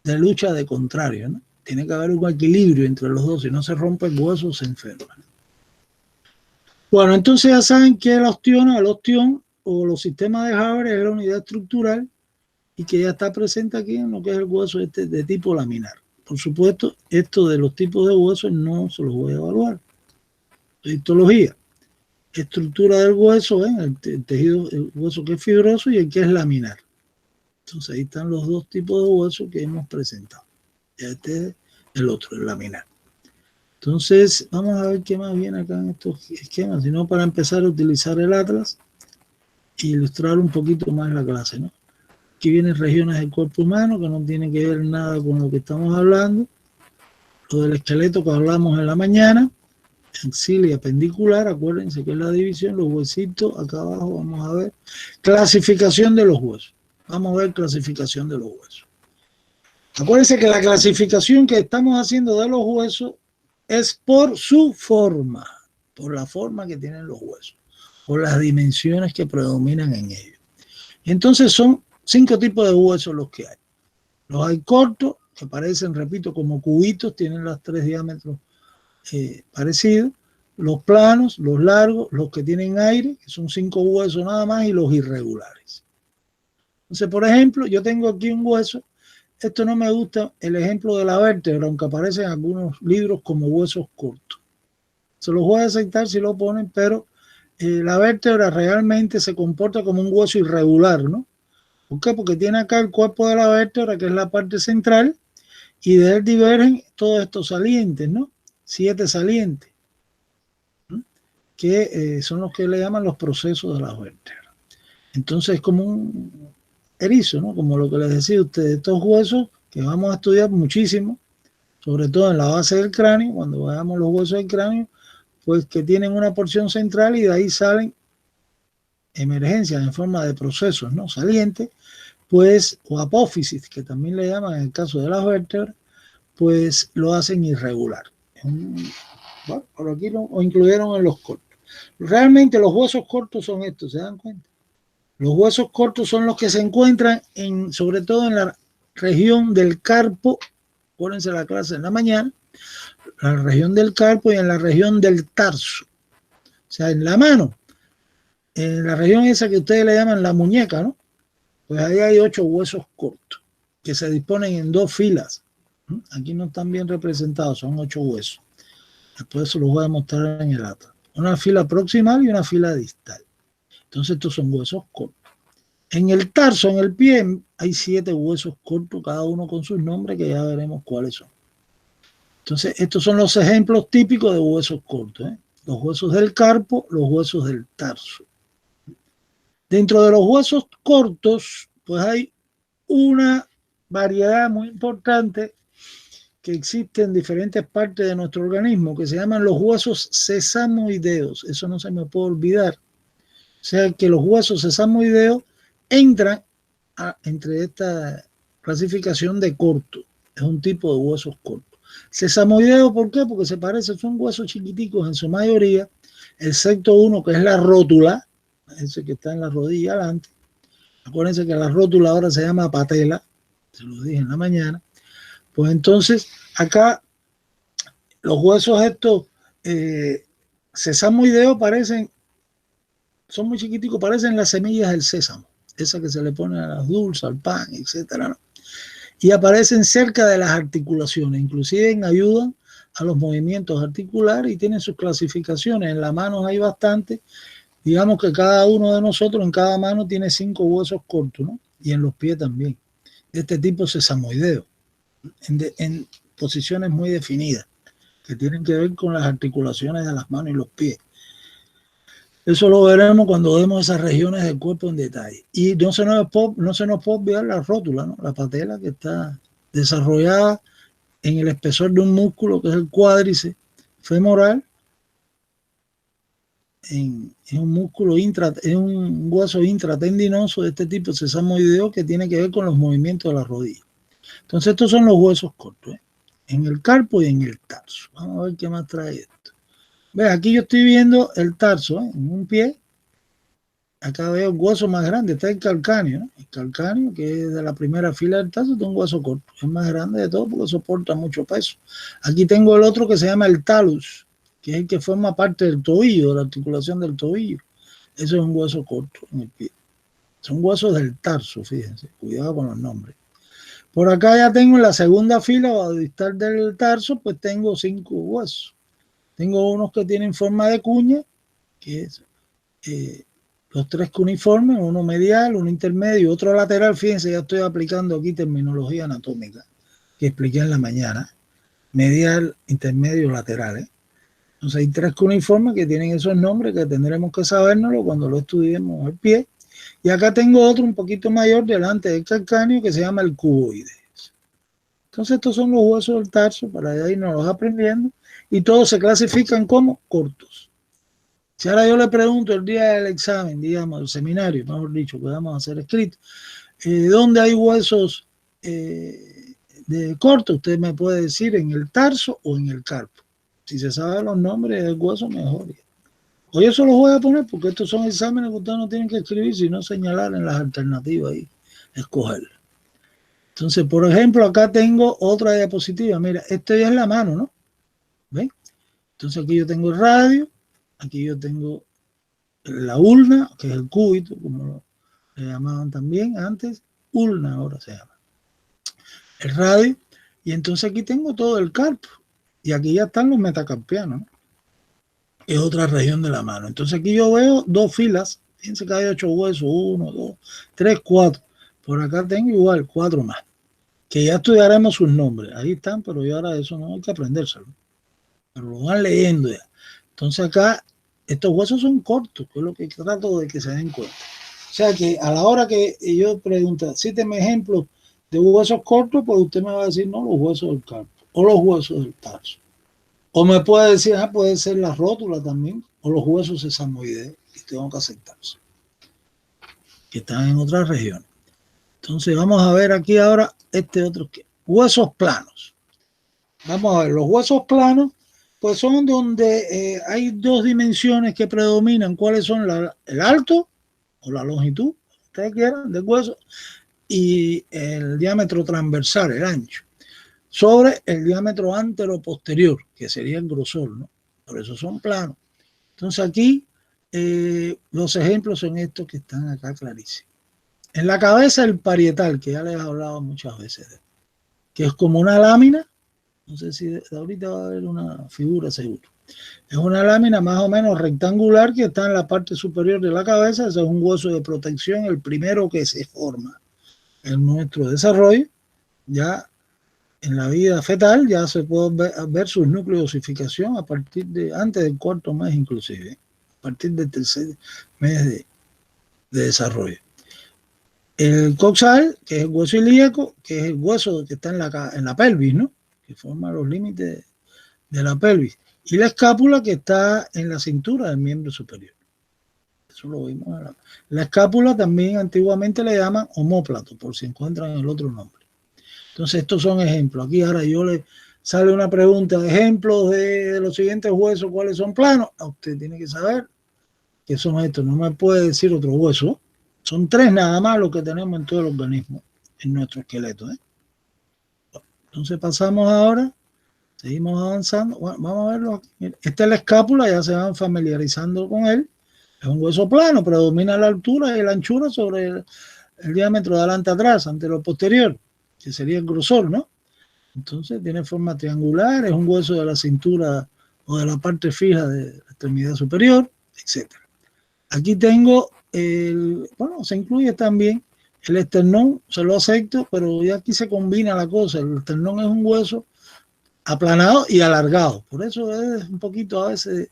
lucha de contrarios, ¿no? Tiene que haber un equilibrio entre los dos, si no se rompe el hueso, se enferma. Bueno, entonces ya saben que el ostión o los sistemas de Haber es la unidad estructural y que ya está presente aquí en lo que es el hueso de tipo laminar. Por supuesto, esto de los tipos de huesos no se los voy a evaluar. Histología, estructura del hueso, el tejido, el hueso que es fibroso y el que es laminar. Entonces ahí están los dos tipos de huesos que hemos presentado. Ya este es el otro, el laminar. Entonces vamos a ver qué más viene acá en estos esquemas, sino para empezar a utilizar el atlas e ilustrar un poquito más la clase, ¿no? Aquí vienen regiones del cuerpo humano que no tienen que ver nada con lo que estamos hablando. Lo del esqueleto que hablamos en la mañana. Axilia apendicular, acuérdense que es la división, los huesitos, acá abajo vamos a ver. Clasificación de los huesos. Vamos a ver clasificación de los huesos. Acuérdense que la clasificación que estamos haciendo de los huesos es por su forma, por la forma que tienen los huesos, por las dimensiones que predominan en ellos. Entonces son 5 tipos de huesos los que hay. Los hay cortos, que parecen, repito, como cubitos, tienen los 3 diámetros parecidos. Los planos, los largos, los que tienen aire, que son 5 huesos nada más, y los irregulares. Entonces, por ejemplo, yo tengo aquí un hueso. Esto no me gusta, el ejemplo de la vértebra, aunque aparece en algunos libros como huesos cortos. Se los voy a aceptar si lo ponen, pero la vértebra realmente se comporta como un hueso irregular, ¿no? ¿Por qué? Porque tiene acá el cuerpo de la vértebra, que es la parte central, y de él divergen todos estos salientes, ¿no? 7 salientes, ¿no? Que son los que le llaman los procesos de la vértebra. Entonces es como un erizo, ¿no? Como lo que les decía a ustedes, estos huesos que vamos a estudiar muchísimo, sobre todo en la base del cráneo, cuando veamos los huesos del cráneo, pues que tienen una porción central y de ahí salen emergencias en forma de procesos, ¿no? Salientes, pues, o apófisis, que también le llaman en el caso de las vértebras, pues lo hacen irregular. Bueno, por aquí lo incluyeron en los cortos. Realmente los huesos cortos son estos, ¿se dan cuenta? Los huesos cortos son los que se encuentran sobre todo en la región del carpo. Acuérdense la clase en la mañana, la región del carpo y en la región del tarso. O sea, en la mano, en la región esa que ustedes le llaman la muñeca, ¿no? Pues ahí hay 8 huesos cortos que se disponen en 2 filas. Aquí no están bien representados, son 8 huesos. Después se los voy a mostrar en el atlas. Una fila proximal y una fila distal. Entonces estos son huesos cortos. En el tarso, en el pie, hay 7 huesos cortos, cada uno con sus nombres, que ya veremos cuáles son. Entonces estos son los ejemplos típicos de huesos cortos, ¿eh? Los huesos del carpo, los huesos del tarso. Dentro de los huesos cortos, pues hay una variedad muy importante que existe en diferentes partes de nuestro organismo, que se llaman los huesos sesamoideos. Eso no se me puede olvidar. O sea que los huesos sesamoideos entran entre esta clasificación de corto. Es un tipo de huesos cortos. Sesamoideo, ¿por qué? Porque se parecen, son huesos chiquiticos en su mayoría, excepto uno que es la rótula, ese que está en la rodilla adelante. Acuérdense que la rótula ahora se llama patela, se lo dije en la mañana. Pues entonces, acá los huesos estos sesamoideos son muy chiquiticos, parecen las semillas del sésamo, esas que se le ponen a las dulces, al pan, etcétera, ¿no? Y aparecen cerca de las articulaciones, inclusive ayudan a los movimientos articulares y tienen sus clasificaciones. En las manos hay bastante, digamos que cada uno de nosotros en cada mano tiene 5 huesos cortos, ¿no? Y en los pies también, de este tipo sesamoideo, en posiciones muy definidas, que tienen que ver con las articulaciones de las manos y los pies. Eso lo veremos cuando vemos esas regiones del cuerpo en detalle. Y no se nos puede olvidar la rótula, ¿no? La patela, que está desarrollada en el espesor de un músculo que es el cuádriceps femoral, en un músculo es un hueso intratendinoso de este tipo sesamoideo que tiene que ver con los movimientos de la rodilla. Entonces estos son los huesos cortos, ¿eh? En el carpo y en el tarso. Vamos a ver qué más trae esto. Ve, aquí yo estoy viendo el tarso, ¿eh? En un pie. Acá veo un hueso más grande, está el calcáneo, ¿no? El calcáneo, que es de la primera fila del tarso, es un hueso corto. Es más grande de todo porque soporta mucho peso. Aquí tengo el otro que se llama el talus, que es el que forma parte del tobillo, de la articulación del tobillo. Eso es un hueso corto en el pie. Son huesos del tarso, fíjense. Cuidado con los nombres. Por acá ya tengo en la segunda fila o distal del tarso, pues tengo 5 huesos. Tengo unos que tienen forma de cuña, que es los 3 cuneiformes, uno medial, uno intermedio y otro lateral. Fíjense, ya estoy aplicando aquí terminología anatómica que expliqué en la mañana. Medial, intermedio, lateral, ¿eh? Entonces hay 3 cuneiformes que tienen esos nombres que tendremos que sabérnoslo cuando lo estudiemos al pie. Y acá tengo otro un poquito mayor delante del calcáneo que se llama el cuboide. Entonces estos son los huesos del tarso, para irnos los aprendiendo, y todos se clasifican como cortos. Si ahora yo le pregunto el día del examen, digamos, el seminario, mejor dicho, que vamos a hacer escrito, ¿dónde hay huesos de corto? Usted me puede decir en el tarso o en el carpo. Si se sabe los nombres del hueso, mejor. Hoy eso los voy a poner porque estos son exámenes que ustedes no tienen que escribir, sino señalar en las alternativas y escogerlas. Entonces, por ejemplo, acá tengo otra diapositiva. Mira, esto ya es la mano, ¿no? ¿Ven? Entonces aquí yo tengo el radio, aquí yo tengo la ulna, que es el cúbito, como le llamaban también antes, ulna ahora se llama. El radio, y entonces aquí tengo todo el carpo, y aquí ya están los metacarpianos, ¿no? Es otra región de la mano. Entonces aquí yo veo dos filas, fíjense que hay 8 huesos, 1, 2, 3, 4. Por acá tengo igual 4 más, que ya estudiaremos sus nombres. Ahí están, pero yo ahora eso no hay que aprendérselo. Pero lo van leyendo ya. Entonces acá, estos huesos son cortos, que es lo que trato de que se den cuenta. O sea que a la hora que yo pregunto, cíteme ejemplos de huesos cortos, pues usted me va a decir, no, los huesos del carpo, o los huesos del tarso. O me puede decir, puede ser la rótula también, o los huesos sesamoideos, y tengo que aceptarse, que están en otras regiones. Entonces vamos a ver aquí ahora este otro, huesos planos. Vamos a ver, los huesos planos, pues son donde hay dos dimensiones que predominan. ¿Cuáles son? El alto o la longitud, ustedes quieran, del hueso, y el diámetro transversal, el ancho, sobre el diámetro antero-posterior, que sería el grosor, ¿no? Por eso son planos. Entonces aquí los ejemplos son estos que están acá clarísimos. En la cabeza el parietal, que ya les he hablado muchas veces, que es como una lámina. No sé si ahorita va a haber una figura seguro. Es una lámina más o menos rectangular que está en la parte superior de la cabeza. Ese es un hueso de protección, el primero que se forma en nuestro desarrollo. Ya en la vida fetal ya se puede ver su nucleosificación a partir de antes del 4º mes inclusive, a partir del 3er mes de desarrollo. El coxal, que es el hueso ilíaco, que es el hueso que está en la pelvis, ¿no? Que forma los límites de la pelvis. Y la escápula, que está en la cintura del miembro superior. Eso lo vimos. La escápula también antiguamente le llaman omóplato, por si encuentran el otro nombre. Entonces estos son ejemplos. Aquí ahora yo le sale una pregunta, ejemplos de los siguientes huesos, ¿cuáles son planos? Usted tiene que saber que son estos. No me puede decir otro hueso. Son 3 nada más los que tenemos en todo el organismo, en nuestro esqueleto. Entonces pasamos ahora, seguimos avanzando. Bueno, vamos a verlo aquí. Esta es la escápula, ya se van familiarizando con él. Es un hueso plano, predomina la altura y la anchura sobre el diámetro de adelante atrás, antero-posterior, que sería el grosor, ¿no? Entonces tiene forma triangular, es un hueso de la cintura o de la parte fija de la extremidad superior, etc. Aquí tengo bueno, se incluye también el esternón, se lo acepto, pero ya aquí se combina la cosa. El esternón es un hueso aplanado y alargado. Por eso es un poquito a veces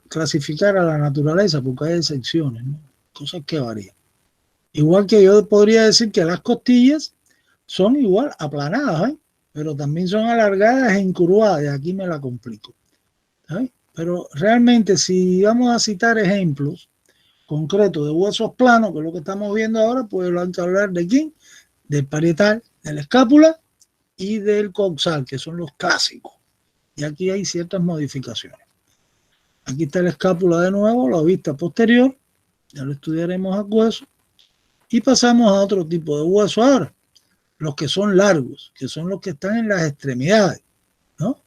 clasificar a la naturaleza, porque hay excepciones, ¿no? Cosas que varían. Igual que yo podría decir que las costillas son igual aplanadas, pero también son alargadas e incurvadas, y aquí me la complico. ¿Sabes? Pero realmente si vamos a citar ejemplos concretos de huesos planos, que es lo que estamos viendo ahora, pues vamos a hablar de quién, del parietal, de la escápula y del coxal, que son los clásicos. Y aquí hay ciertas modificaciones. Aquí está la escápula de nuevo, la vista posterior, ya lo estudiaremos a hueso. Y pasamos a otro tipo de hueso ahora, los que son largos, que son los que están en las extremidades, ¿no?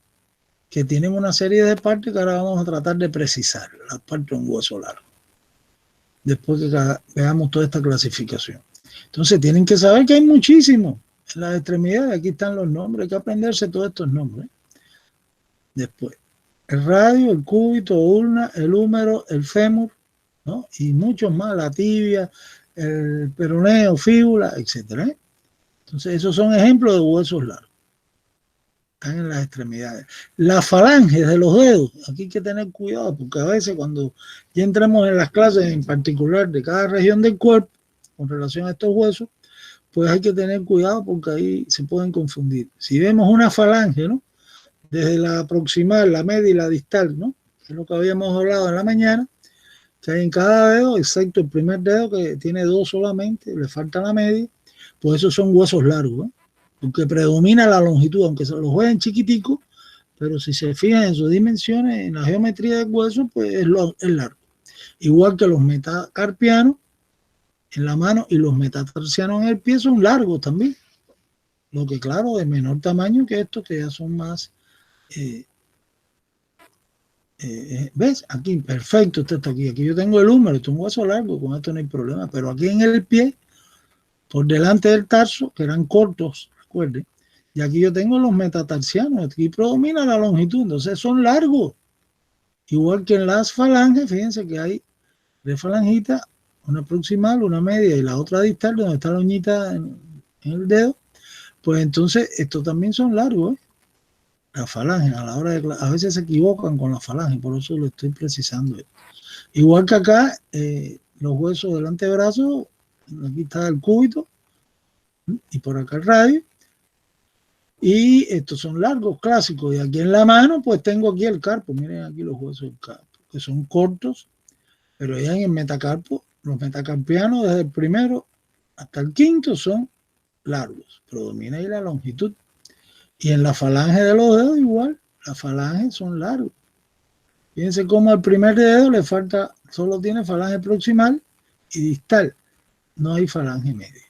Que tienen una serie de partes que ahora vamos a tratar de precisar, las partes de un hueso largo, después que veamos toda esta clasificación. Entonces tienen que saber que hay muchísimos en las extremidades. Aquí están los nombres, hay que aprenderse todos estos nombres. Después, el radio, el cúbito, ulna, el húmero, el fémur, ¿no? Y muchos más, la tibia, el peroneo, fíbula, etc. Entonces esos son ejemplos de huesos largos. Están en las extremidades. Las falanges de los dedos, aquí hay que tener cuidado, porque a veces cuando ya entramos en las clases en particular de cada región del cuerpo con relación a estos huesos, pues hay que tener cuidado porque ahí se pueden confundir. Si vemos una falange, ¿no? Desde la proximal, la media y la distal, ¿no? Que es lo que habíamos hablado en la mañana, que hay en cada dedo, excepto el primer dedo que tiene 2 solamente, le falta la media, pues esos son huesos largos, ¿eh? Porque predomina la longitud, aunque se los vean chiquiticos, pero si se fijan en sus dimensiones, en la geometría del hueso, pues es largo. Igual que los metacarpianos en la mano y los metatarsianos en el pie son largos también. Lo que claro, de menor tamaño que estos, que ya son más... ¿ves? Aquí, perfecto, esto está aquí. Aquí yo tengo el húmero, esto es un hueso largo, con esto no hay problema. Pero aquí en el pie, por delante del tarso, que eran cortos, recuerden, y aquí yo tengo los metatarsianos, aquí predomina la longitud, entonces son largos. Igual que en las falanges, fíjense que hay 3 falangitas, una proximal, una media y la otra distal, donde está la uñita en el dedo. Pues entonces estos también son largos, ¿eh? La falange, a la hora de... A veces se equivocan con la falange, por eso lo estoy precisando. Igual que acá, los huesos del antebrazo, aquí está el cúbito, y por acá el radio. Y estos son largos, clásicos. Y aquí en la mano, pues tengo aquí el carpo. Miren aquí los huesos del carpo, que son cortos, pero ya en el metacarpo, los metacarpianos, desde el primero hasta el quinto, son largos. Predomina ahí la longitud. Y en la falange de los dedos igual, las falanges son largos. Fíjense cómo al primer dedo le falta, solo tiene falange proximal y distal. No hay falange media.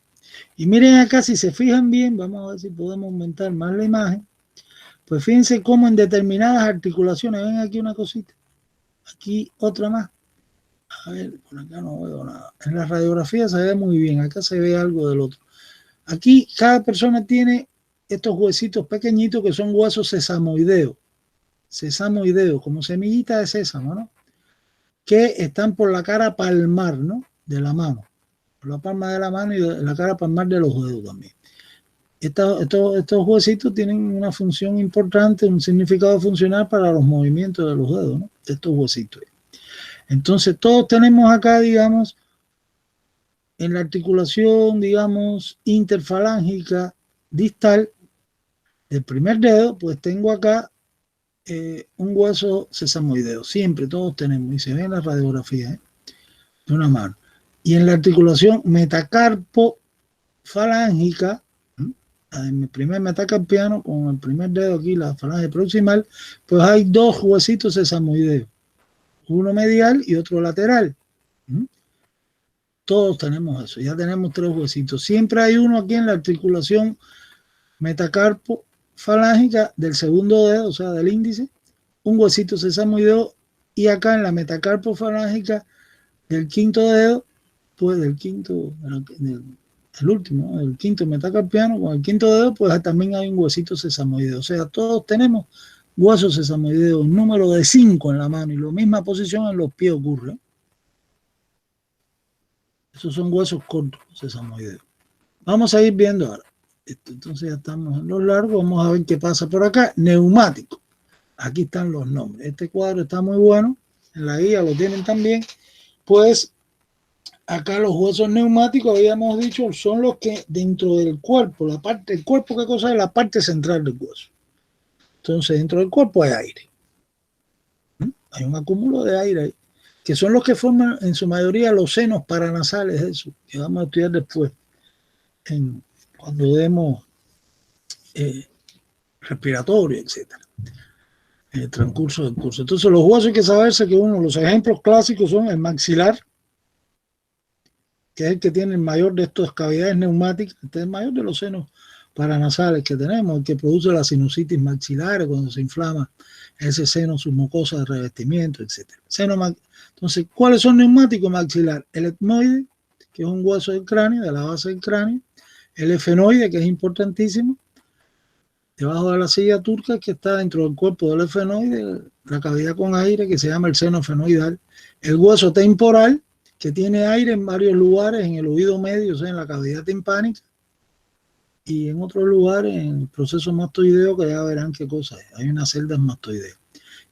Y miren acá, si se fijan bien, vamos a ver si podemos aumentar más la imagen. Pues fíjense cómo en determinadas articulaciones, ven aquí una cosita, aquí otra más. A ver, por acá no veo nada. En la radiografía se ve muy bien, acá se ve algo del otro. Aquí cada persona tiene estos huesitos pequeñitos que son huesos sesamoideos, como semillitas de sésamo, ¿no? Que están por la cara palmar, ¿no? De la mano, por la palma de la mano y de la cara palmar de los dedos también. Estos huesitos tienen una función importante, un significado funcional para los movimientos de los dedos, ¿no? Estos huesitos. Entonces todos tenemos acá, digamos, en la articulación, digamos, interfalángica distal del primer dedo, pues tengo acá un hueso sesamoideo. Siempre, todos tenemos, y se ve en la radiografía, de una mano. Y en la articulación metacarpo-falángica, en el primer metacarpiano, con el primer dedo aquí, la falange proximal, pues hay 2 huesitos sesamoideos. Uno medial y otro lateral. Todos tenemos eso, ya tenemos 3 huesitos. Siempre hay uno aquí en la articulación metacarpo falángica del segundo dedo, o sea, del índice, un huesito sesamoideo, y acá en la metacarpo falángica del quinto dedo, pues del quinto, el último, el quinto metacarpiano, con el quinto dedo, pues también hay un huesito sesamoideo. O sea, todos tenemos huesos sesamoideos, un número de 5 en la mano, y la misma posición en los pies ocurre. Esos son huesos cortos, sesamoideos. Vamos a ir viendo ahora. Entonces ya estamos en los largos. Vamos a ver qué pasa por acá. Neumático. Aquí están los nombres. Este cuadro está muy bueno. En la guía lo tienen también. Pues acá los huesos neumáticos, habíamos dicho, son los que dentro del cuerpo, la parte del cuerpo, ¿qué cosa es? La parte central del hueso. Entonces dentro del cuerpo hay aire. Hay un acúmulo de aire ahí, que son los que forman en su mayoría los senos paranasales, eso, que vamos a estudiar después, cuando demos respiratorio, etcétera, en el transcurso del curso. Entonces los huesos hay que saberse que los ejemplos clásicos son el maxilar, que es el que tiene el mayor de estas cavidades neumáticas, este es el mayor de los senos paranasales que tenemos, el que produce la sinusitis maxilar cuando se inflama ese seno, sus mucosas de revestimiento, etcétera. Entonces, ¿cuáles son neumáticos maxilar? El etmoide, que es un hueso del cráneo, de la base del cráneo, el efenoide, que es importantísimo, debajo de la silla turca, que está dentro del cuerpo del efenoide, la cavidad con aire, que se llama el seno efenoidal, el hueso temporal, que tiene aire en varios lugares, en el oído medio, o sea, en la cavidad timpánica, y en otros lugares, en el proceso mastoideo, que ya verán qué cosa es. Hay unas celdas mastoideas.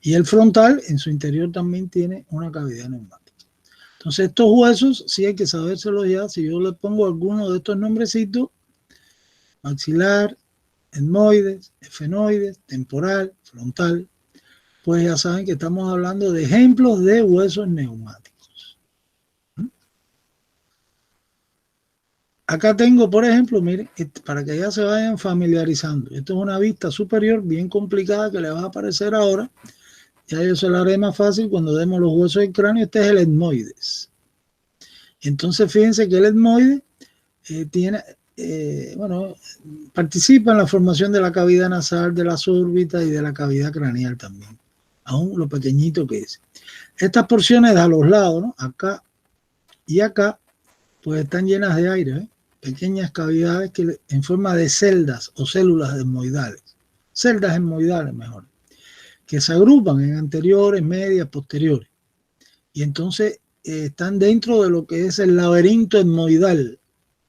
Y el frontal, en su interior, también tiene una cavidad neumática. Entonces, estos huesos, sí hay que sabérselos ya. Si yo les pongo alguno de estos nombrecitos, maxilar, etmoides, efenoides, temporal, frontal, pues ya saben que estamos hablando de ejemplos de huesos neumáticos. Acá tengo, por ejemplo, miren, para que ya se vayan familiarizando. Esto es una vista superior bien complicada que le va a aparecer ahora. Ya yo se la haré más fácil cuando demos los huesos del cráneo. Este es el etmoides. Entonces, fíjense que el etmoide tiene bueno, participa en la formación de la cavidad nasal, de las órbitas y de la cavidad craneal también, aún lo pequeñito que es. Estas porciones a los lados, ¿no? Acá y acá, pues están llenas de aire, ¿eh? Pequeñas cavidades que en forma de celdas o células etmoidales, celdas etmoidales mejor, que se agrupan en anteriores, medias, posteriores. Y entonces están dentro de lo que es el laberinto etmoidal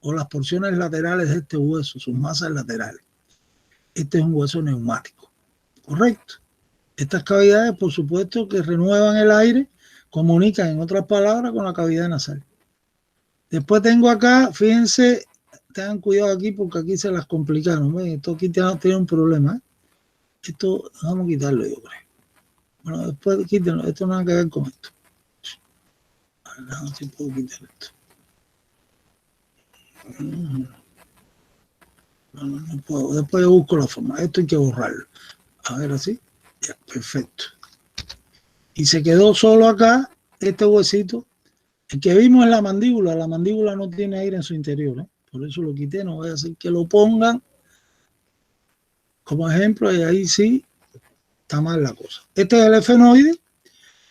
o las porciones laterales de este hueso, sus masas laterales. Este es un hueso neumático, ¿correcto? Estas cavidades, por supuesto, que renuevan el aire, comunican, en otras palabras, con la cavidad nasal. Después tengo acá, fíjense, tengan cuidado aquí porque aquí se las complicaron. ¿Ven? Esto aquí tiene un problema, ¿eh? Esto, vamos a quitarlo, yo creo. Bueno, después quítenlo, esto no tiene que ver con esto. A ver, no sé si puedo quitar esto. No puedo. Después yo busco la forma. Esto hay que borrarlo. A ver, así. Ya, perfecto. Y se quedó solo acá este huesito. El que vimos en la mandíbula. La mandíbula no tiene aire en su interior, ¿eh? Por eso lo quité. No voy a hacer que lo pongan como ejemplo. Y ahí sí está mal la cosa. Este es el efenoide.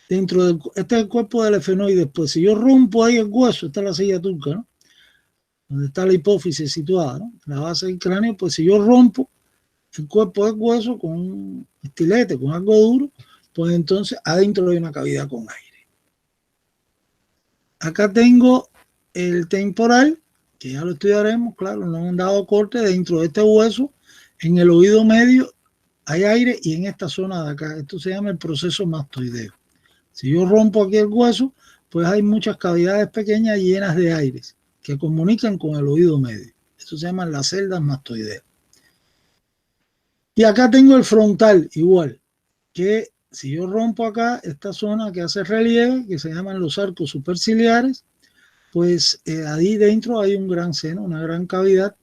Este es el cuerpo del efenoide. Pues si yo rompo ahí el hueso, esta es la silla turca, ¿no? Donde está la hipófisis situada, ¿no? La base del cráneo, pues si yo rompo el cuerpo del hueso con un estilete, con algo duro, pues entonces adentro hay una cavidad con aire. Acá tengo el temporal, que ya lo estudiaremos, claro, nos han dado corte dentro de este hueso, en el oído medio hay aire y en esta zona de acá, esto se llama el proceso mastoideo. Si yo rompo aquí el hueso, pues hay muchas cavidades pequeñas llenas de aire que comunican con el oído medio. Eso se llaman las celdas mastoideas. Y acá tengo el frontal, igual, que si yo rompo acá esta zona que hace relieve, que se llaman los arcos superciliares, pues ahí dentro hay un gran seno, una gran cavidad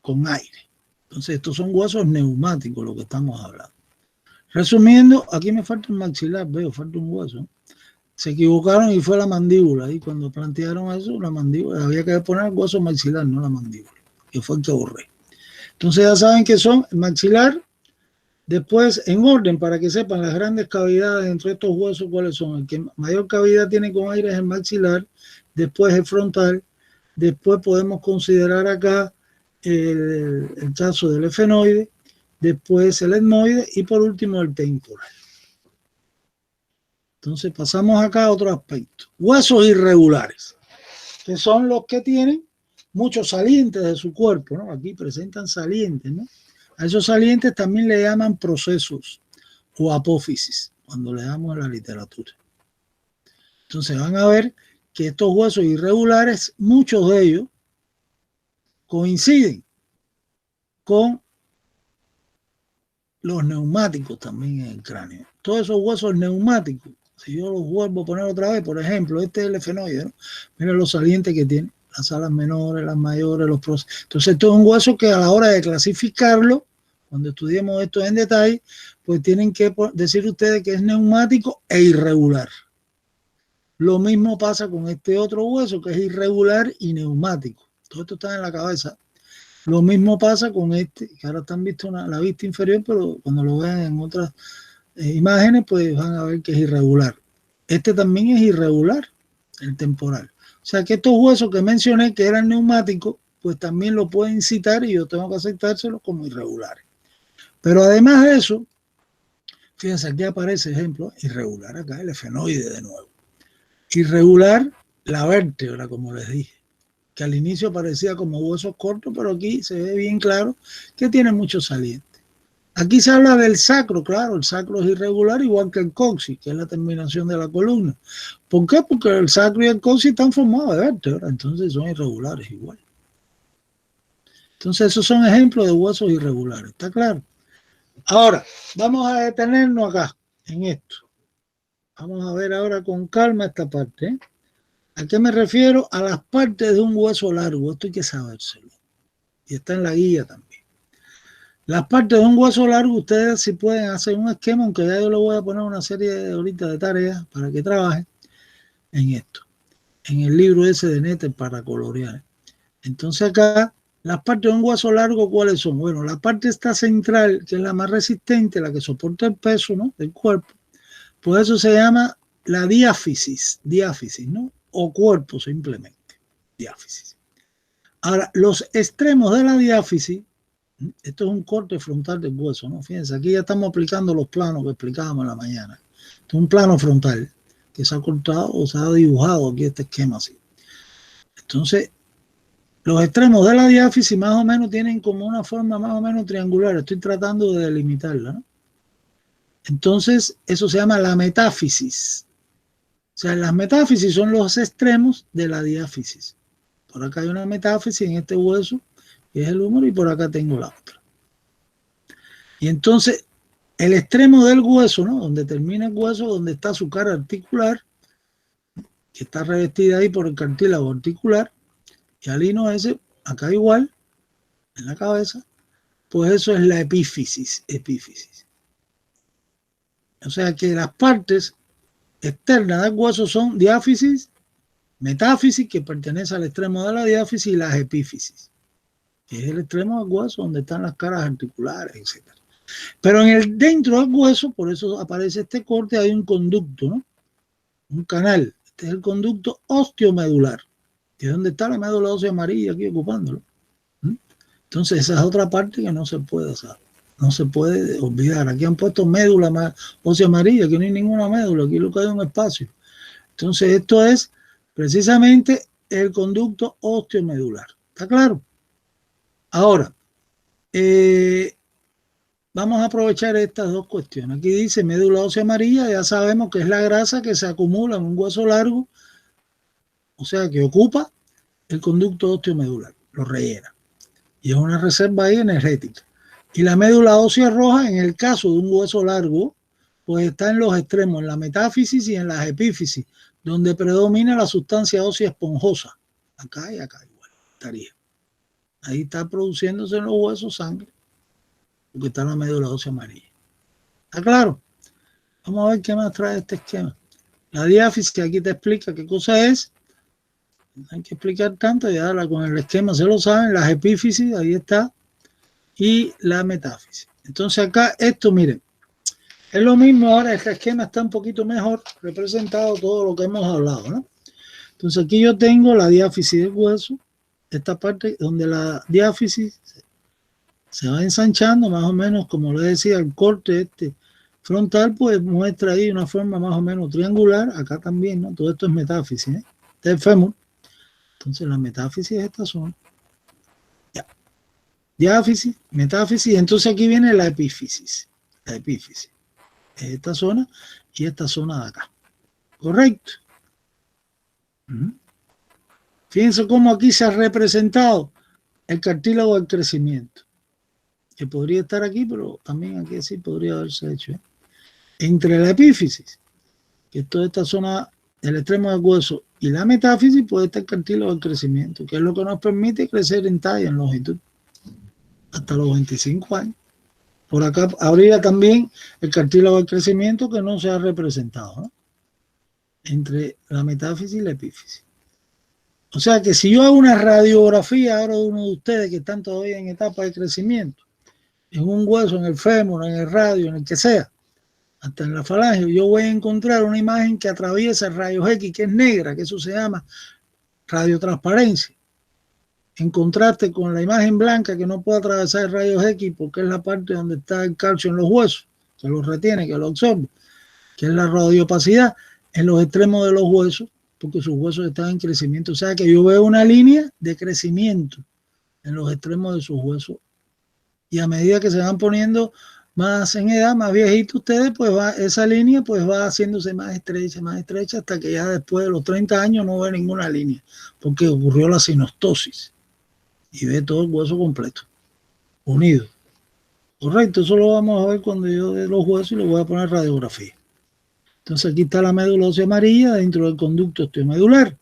con aire. Entonces estos son huesos neumáticos, lo que estamos hablando. Resumiendo, aquí me falta un maxilar, veo, falta un hueso. Se equivocaron y fue la mandíbula. Y cuando plantearon eso, la mandíbula, había que poner el hueso maxilar, no la mandíbula, que fue el que borré. Entonces ya saben que son el maxilar. Después, en orden, para que sepan las grandes cavidades dentro de estos huesos, ¿cuáles son? El que mayor cavidad tiene con aire es el maxilar, después el frontal, después podemos considerar acá el caso del efenoide, después el etmoide y por último el temporal. Entonces pasamos acá a otro aspecto. Huesos irregulares, que son los que tienen muchos salientes de su cuerpo, ¿no? Aquí presentan salientes, ¿no? A esos salientes también le llaman procesos o apófisis, cuando le damos la literatura. Entonces van a ver que estos huesos irregulares, muchos de ellos coinciden con los neumáticos también en el cráneo. Todos esos huesos neumáticos, si yo los vuelvo a poner otra vez, por ejemplo, este es el efenoide, ¿no? Miren los salientes que tiene, las alas menores, las mayores, los procesos. Entonces, esto es un hueso que a la hora de clasificarlo, cuando estudiemos esto en detalle, pues tienen que decir ustedes que es neumático e irregular. Lo mismo pasa con este otro hueso que es irregular y neumático. Todo esto está en la cabeza. Lo mismo pasa con este, que ahora están visto la vista inferior, pero cuando lo vean en otras imágenes, pues van a ver que es irregular. Este también es irregular, el temporal. O sea que estos huesos que mencioné que eran neumáticos, pues también lo pueden citar y yo tengo que aceptárselos como irregulares. Pero además de eso, fíjense, aquí aparece ejemplo, irregular acá, el efenoide de nuevo. Irregular, la vértebra, como les dije, que al inicio parecía como huesos cortos, pero aquí se ve bien claro que tiene muchos salientes. Aquí se habla del sacro, claro, el sacro es irregular, igual que el coxis, que es la terminación de la columna. ¿Por qué? Porque el sacro y el coxis están formados de vértebra, entonces son irregulares igual. Entonces esos son ejemplos de huesos irregulares, ¿está claro? Ahora, vamos a detenernos acá, en esto. Vamos a ver ahora con calma esta parte, ¿eh? ¿A qué me refiero? A las partes de un hueso largo. Esto hay que sabérselo. Y está en la guía también. Las partes de un hueso largo, ustedes si pueden hacer un esquema, aunque ya yo le voy a poner una serie ahorita de tareas para que trabajen en esto. En el libro ese de Netter para colorear. Entonces acá, las partes de un hueso largo, ¿cuáles son? Bueno, la parte esta central, que es la más resistente, la que soporta el peso, ¿no?, del cuerpo, pues eso se llama la diáfisis, ¿no? O cuerpo simplemente, diáfisis. Ahora, los extremos de la diáfisis, esto es un corte frontal del hueso, ¿no? Fíjense, aquí ya estamos aplicando los planos que explicábamos en la mañana. Esto es un plano frontal que se ha cortado o se ha dibujado aquí este esquema así. Entonces, los extremos de la diáfisis más o menos tienen como una forma más o menos triangular. Estoy tratando de delimitarla, ¿no? Entonces, eso se llama la metáfisis. O sea, las metáfisis son los extremos de la diáfisis. Por acá hay una metáfisis en este hueso, que es el húmero, y por acá tengo la otra. Y entonces, el extremo del hueso, ¿no?, donde termina el hueso, donde está su cara articular, que está revestida ahí por el cartílago articular, y al hino ese, acá igual, en la cabeza, pues eso es la epífisis. O sea que las partes externas del hueso son diáfisis, metáfisis, que pertenece al extremo de la diáfisis, y las epífisis, que es el extremo del hueso donde están las caras articulares, etc. Pero dentro del hueso, por eso aparece este corte, hay un conducto, ¿no?, un canal. Este es el conducto osteomedular, que es donde está la médula ósea amarilla aquí ocupándolo. Entonces esa es otra parte que no se puede hacer, no se puede olvidar. Aquí han puesto médula ósea amarilla, aquí no hay ninguna médula, aquí lo que hay es un espacio. Entonces esto es precisamente el conducto osteomedular. ¿Está claro? Ahora, vamos a aprovechar estas dos cuestiones. Aquí dice médula ósea amarilla, ya sabemos que es la grasa que se acumula en un hueso largo, o sea que ocupa el conducto osteomedular, lo rellena. Y es una reserva ahí energética. Y la médula ósea roja, en el caso de un hueso largo, pues está en los extremos, en la metáfisis y en las epífisis, donde predomina la sustancia ósea esponjosa. Acá y acá igual estaría. Ahí está produciéndose en los huesos sangre, porque está la médula ósea amarilla. ¿Está claro? Vamos a ver qué más trae este esquema. La diáfisis, que aquí te explica qué cosa es. No hay que explicar tanto, ya con el esquema se lo saben. Las epífisis, ahí está, y la metáfisis. Entonces acá esto, miren, es lo mismo. Ahora este esquema está un poquito mejor representado todo lo que hemos hablado, ¿no? Entonces aquí yo tengo la diáfisis del hueso, esta parte donde la diáfisis se va ensanchando, más o menos, como les decía, el corte este frontal, pues muestra ahí una forma más o menos triangular. Acá también, ¿no? Todo esto es metáfisis, ¿eh? Este es el fémur. Entonces la metáfisis es esta zona. Ya. Diáfisis, metáfisis, entonces aquí viene la epífisis. La epífisis es esta zona y esta zona de acá. ¿Correcto? Fíjense cómo aquí se ha representado el cartílago del crecimiento, que podría estar aquí, pero también aquí sí podría haberse hecho, ¿eh? Entre la epífisis, que es toda esta zona del extremo del hueso, y la metáfisis, puede estar el cartílago del crecimiento, que es lo que nos permite crecer en talla, en longitud, hasta los 25 años. Por acá habría también el cartílago del crecimiento, que no se ha representado, ¿no?, entre la metáfisis y la epífisis. O sea que si yo hago una radiografía ahora de uno de ustedes que están todavía en etapa de crecimiento, en un hueso, en el fémur, en el radio, en el que sea, hasta en la falange, yo voy a encontrar una imagen que atraviesa rayos X, que es negra, que eso se llama radiotransparencia, en contraste con la imagen blanca, que no puede atravesar rayos X porque es la parte donde está el calcio en los huesos, que lo retiene, que lo absorbe, que es la radiopacidad en los extremos de los huesos, porque sus huesos están en crecimiento. O sea que yo veo una línea de crecimiento en los extremos de sus huesos, y a medida que se van poniendo más en edad, más viejitos ustedes, pues esa línea pues va haciéndose más estrecha, hasta que ya después de los 30 años no ve ninguna línea, porque ocurrió la sinostosis y ve todo el hueso completo, unido. Correcto, eso lo vamos a ver cuando yo dé los huesos y le voy a poner radiografía. Entonces aquí está la médula ósea amarilla dentro del conducto osteomedular.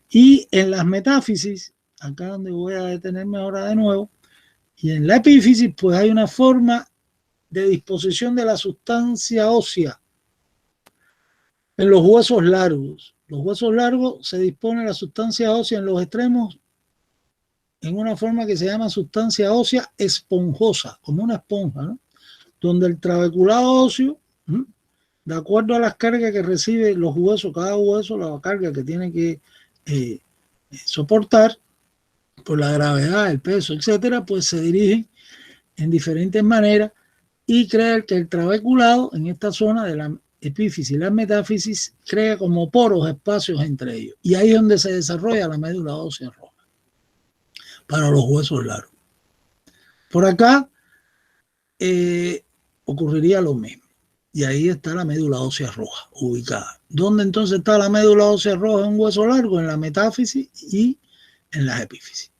Y en las metáfisis, acá donde voy a detenerme ahora de nuevo, y en la epífisis, pues hay una forma de disposición de la sustancia ósea en los huesos largos. Los huesos largos se dispone la sustancia ósea en los extremos en una forma que se llama sustancia ósea esponjosa, como una esponja, ¿no? Donde el trabeculado óseo, de acuerdo a las cargas que recibe los huesos, cada hueso, la carga que tiene que soportar por la gravedad, el peso, etcétera, pues se dirigen en diferentes maneras y crea que el trabeculado en esta zona de la epífisis y la metáfisis crea como poros, espacios entre ellos. Y ahí es donde se desarrolla la médula ósea roja para los huesos largos. Por acá ocurriría lo mismo. Y ahí está la médula ósea roja ubicada. ¿Dónde entonces está la médula ósea roja en un hueso largo? En la metáfisis y en las epífisis.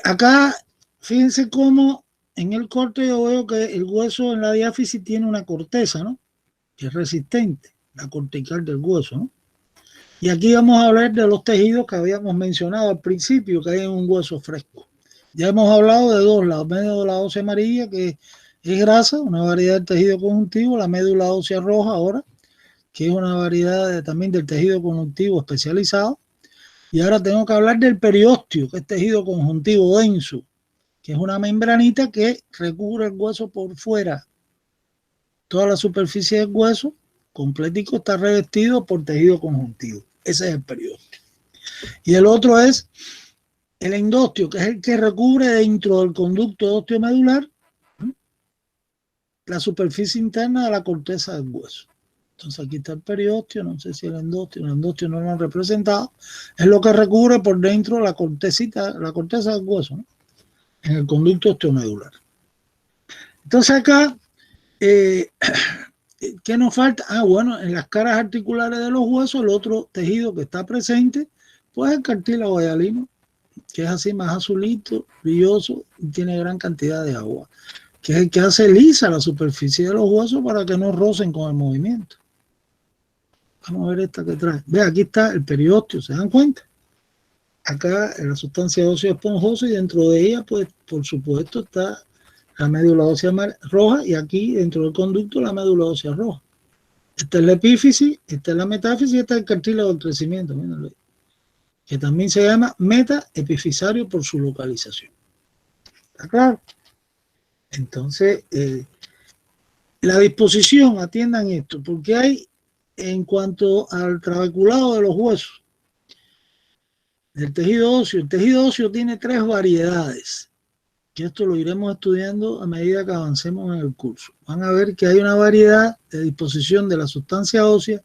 Acá, fíjense cómo en el corte yo veo que el hueso en la diáfisis tiene una corteza, ¿no? Que es resistente, la cortical del hueso, ¿no? Y aquí vamos a hablar de los tejidos que habíamos mencionado al principio, que hay en un hueso fresco. Ya hemos hablado de dos, la médula ósea amarilla, que es grasa, una variedad del tejido conjuntivo, la médula ósea roja ahora, que es una variedad también del tejido conjuntivo especializado. Y ahora tengo que hablar del periósteo, que es tejido conjuntivo denso, que es una membranita que recubre el hueso por fuera. Toda la superficie del hueso completico está revestido por tejido conjuntivo. Ese es el periósteo. Y el otro es el endosteo, que es el que recubre dentro del conducto osteomedular la superficie interna de la corteza del hueso. Entonces aquí está el periósteo, no sé si el endosteo no lo han representado, es lo que recubre por dentro la corteza del hueso, ¿no? En el conducto osteomedular. Entonces acá, ¿qué nos falta? Bueno, en las caras articulares de los huesos, el otro tejido que está presente, pues el cartílago hialino, que es así más azulito, brilloso y tiene gran cantidad de agua, que es el que hace lisa la superficie de los huesos para que no rocen con el movimiento. Vamos a ver esta que trae. Ve, aquí está el periósteo, ¿se dan cuenta? Acá en la sustancia ósea esponjosa y dentro de ella, pues, por supuesto, está la médula ósea roja y aquí dentro del conducto la médula ósea roja. Esta es la epífisis, esta es la metáfisis y esta es el cartílago del crecimiento, mírenlo, que también se llama metaepifisario por su localización. ¿Está claro? Entonces, la disposición, atiendan esto, porque hay, en cuanto al trabeculado de los huesos, del tejido óseo, el tejido óseo tiene 3 variedades, que esto lo iremos estudiando a medida que avancemos en el curso. Van a ver que hay una variedad de disposición de la sustancia ósea,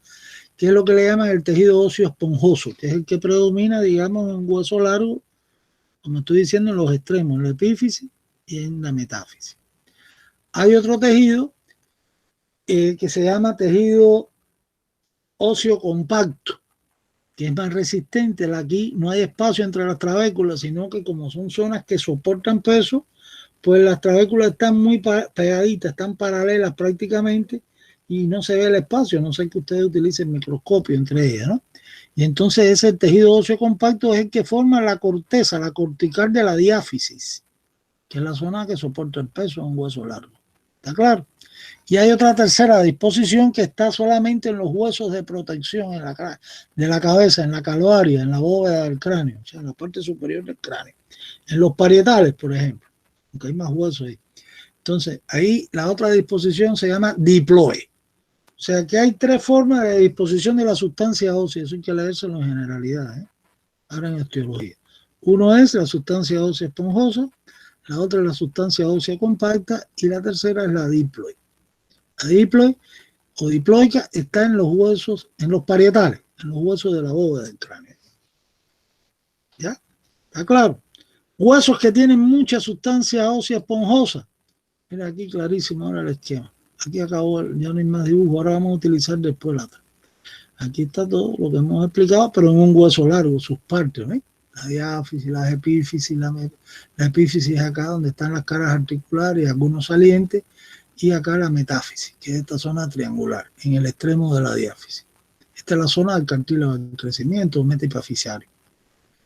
que es lo que le llaman el tejido óseo esponjoso, que es el que predomina, digamos, en un hueso largo, como estoy diciendo, en los extremos, en la epífisis y en la metáfisis. Hay otro tejido que se llama tejido óseo compacto, que es más resistente. Aquí no hay espacio entre las trabéculas, sino que como son zonas que soportan peso, pues las trabéculas están muy pegaditas, están paralelas prácticamente y no se ve el espacio, no sé que ustedes utilicen microscopio entre ellas, ¿no? Y entonces ese tejido óseo compacto es el que forma la corteza, la cortical de la diáfisis, que es la zona que soporta el peso en un hueso largo. ¿Está claro? Y hay otra tercera disposición que está solamente en los huesos de protección de la cabeza, en la calvaria, en la bóveda del cráneo, o sea, en la parte superior del cráneo. En los parietales, por ejemplo, porque hay más huesos ahí. Entonces, ahí la otra disposición se llama diploe. O sea, que hay 3 formas de disposición de la sustancia ósea. Eso hay que leérselo en generalidad, ahora en osteología. Uno es la sustancia ósea esponjosa, la otra es la sustancia ósea compacta y la tercera es la diploe. La diploe o diploica está en los huesos, en los parietales, en los huesos de la bóveda del cráneo. ¿Ya? ¿Está claro? Huesos que tienen mucha sustancia ósea esponjosa. Mira aquí clarísimo ahora el esquema. Aquí acabó, ya no hay más dibujo, ahora vamos a utilizar después la otra. Aquí está todo lo que hemos explicado, pero en un hueso largo, sus partes, ¿no? La diáfisis, la epífisis, la epífisis acá donde están las caras articulares y algunos salientes, y acá la metáfisis, que es esta zona triangular, en el extremo de la diáfisis. Esta es la zona del cartílago del crecimiento, metaepifisario.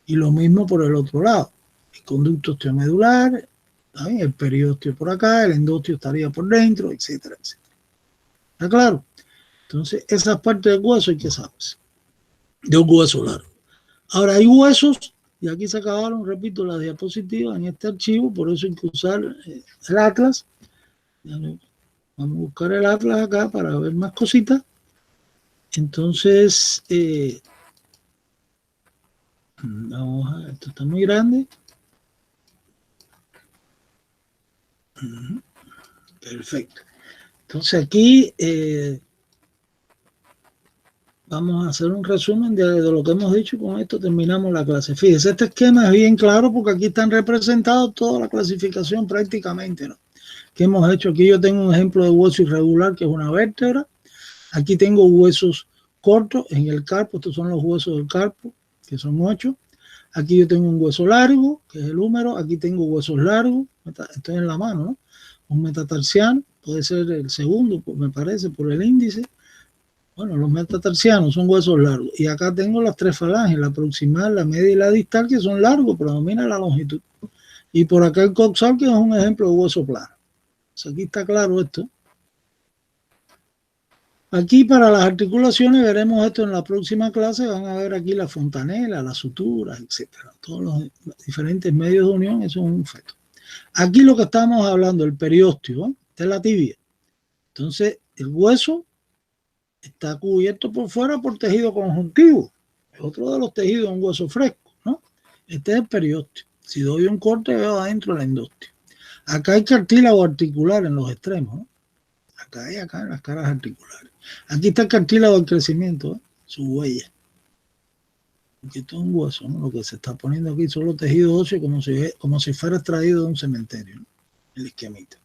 Y lo mismo por el otro lado, el conducto osteomedular, ¿también? El periósteo por acá, el endosteo estaría por dentro, etcétera, etcétera. ¿Está claro? Entonces, esas partes del hueso hay que saberse, de un hueso largo. Ahora, hay huesos Y aquí se acabaron, repito, las diapositivas en este archivo, por eso hay que usar el Atlas. Vamos a buscar el Atlas acá para ver más cositas. Entonces, vamos a ver, esto está muy grande. Perfecto. Entonces aquí vamos a hacer un resumen de lo que hemos dicho. Con esto terminamos la clase. Fíjense, este esquema es bien claro porque aquí están representados toda la clasificación prácticamente, ¿no? Que hemos hecho. Aquí yo tengo un ejemplo de hueso irregular, que es una vértebra. Aquí tengo huesos cortos en el carpo. Estos son los huesos del carpo, que son 8. Aquí yo tengo un hueso largo, que es el húmero. Aquí tengo huesos largos. Estoy en la mano, ¿no? Un metatarsiano, puede ser el segundo, me parece, por el índice. Bueno, los metatarsianos son huesos largos. Y acá tengo las 3 falanges, la proximal, la media y la distal, que son largos, predomina la longitud. Y por acá el coxal, que es un ejemplo de hueso plano. Entonces, aquí está claro esto. Aquí para las articulaciones veremos esto en la próxima clase. Van a ver aquí la fontanela, las suturas, etcétera. Todos los diferentes medios de unión, eso es un feto. Aquí lo que estamos hablando, el periósteo, ¿eh? Esta es la tibia. Entonces, el hueso está cubierto por fuera por tejido conjuntivo. Es otro de los tejidos, un hueso fresco, ¿no? Este es el periósteo. Si doy un corte, veo adentro el endósteo. Acá hay cartílago articular en los extremos, ¿no? Acá y acá en las caras articulares. Aquí está el cartílago del crecimiento, ¿eh? Su huella. Aquí esto es un hueso, ¿no? Lo que se está poniendo aquí son los tejidos óseos como si fuera extraído de un cementerio, ¿no? El esquemita.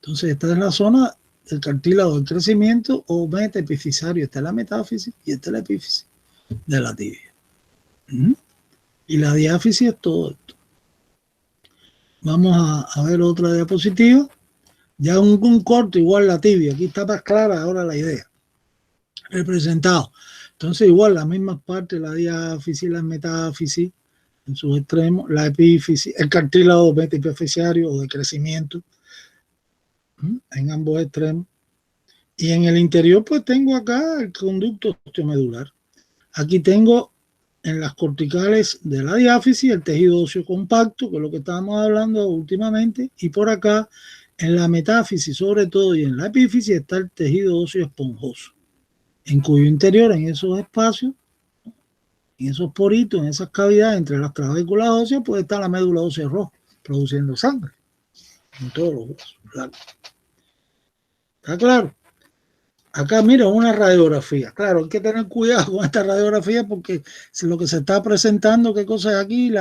Entonces, esta es la zona del cartílago del crecimiento o metaepifisario. Esta es la metáfisis y esta es la epífisis de la tibia. Y la diáfisis es todo esto. Vamos a ver otra diapositiva. Ya un corte igual la tibia. Aquí está más clara ahora la idea. Representado. Entonces, igual las mismas partes, la diáfisis, la metáfisis en sus extremos, la epífisis, el cartílago metaepifisario o de crecimiento en ambos extremos. Y en el interior, pues tengo acá el conducto osteomedular. Aquí tengo en las corticales de la diáfisis el tejido óseo compacto, que es lo que estábamos hablando últimamente, y por acá en la metáfisis sobre todo y en la epífisis está el tejido óseo esponjoso, en cuyo interior, en esos espacios, en esos poritos, en esas cavidades entre las trabéculas óseas, puede estar la médula ósea roja, produciendo sangre en todos los huesos. ¿Está claro? Acá, mira, una radiografía. Claro, hay que tener cuidado con esta radiografía porque lo que se está presentando, qué cosa es aquí,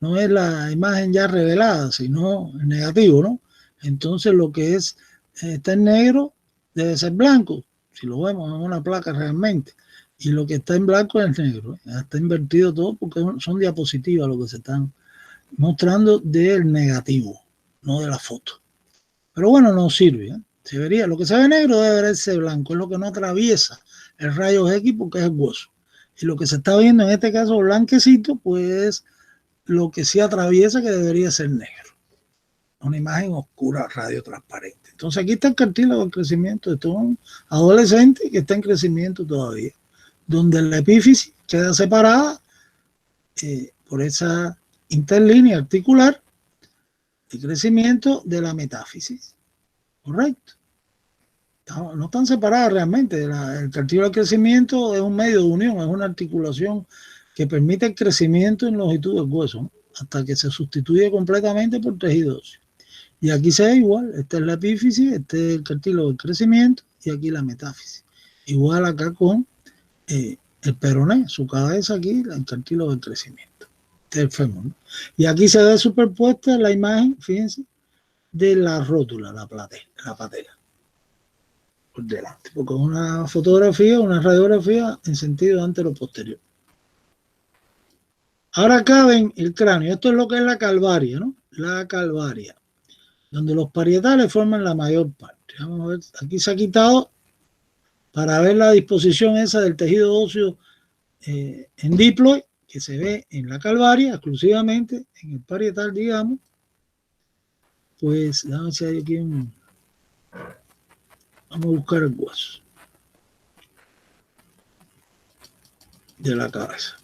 no es la imagen ya revelada, sino el negativo, ¿no? Entonces, lo que está en negro debe ser blanco, si lo vemos en una placa realmente. Y lo que está en blanco es negro. Está invertido todo porque son diapositivas lo que se están mostrando del negativo, no de la foto. Pero bueno, no sirve, ¿eh? Se vería, lo que se ve negro debe verse blanco, es lo que no atraviesa el rayo X porque es el hueso. Y lo que se está viendo en este caso blanquecito, pues lo que sí atraviesa que debería ser negro. Una imagen oscura, radiotransparente. Entonces aquí está el cartílago del crecimiento de todo un adolescente que está en crecimiento todavía, donde la epífisis queda separada por esa interlínea articular de crecimiento de la metáfisis. Correcto. No están separadas realmente. El cartílago de crecimiento es un medio de unión, es una articulación que permite el crecimiento en longitud del hueso, ¿no? Hasta que se sustituye completamente por tejido óseo. Y aquí se ve igual. Esta es la epífisis, este es el cartílago del crecimiento y aquí la metáfisis. Igual acá con el peroné, su cabeza aquí, el cartílago del crecimiento. Este es el fémur, ¿no? Y aquí se ve superpuesta la imagen, fíjense, de la rótula, la patela. Por delante, porque es una fotografía, una radiografía en sentido antero-posterior. Ahora acá ven el cráneo, esto es lo que es la calvaria, ¿no? La calvaria, donde los parietales forman la mayor parte. Vamos a ver, aquí se ha quitado para ver la disposición esa del tejido óseo en diploide, que se ve en la calvaria exclusivamente, en el parietal, digamos. Pues, déjame ver si hay aquí un... Vamos a buscar el hueso de la cabeza.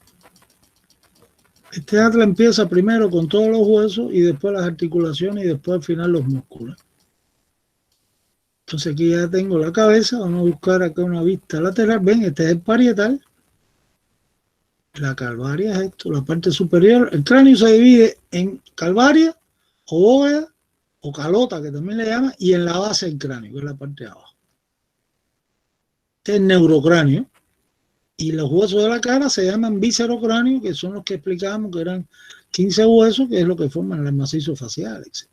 Este atlas empieza primero con todos los huesos y después las articulaciones y después al final los músculos. Entonces aquí ya tengo la cabeza, vamos a buscar acá una vista lateral. Ven, este es el parietal. La calvaria es esto, la parte superior. El cráneo se divide en calvaria, o bóveda, o calota, que también le llaman, y en la base del cráneo, que es la parte de abajo. Este es el neurocráneo. Y los huesos de la cara se llaman viscerocráneo, que son los que explicábamos que eran 15 huesos, que es lo que forman el macizo facial, etc.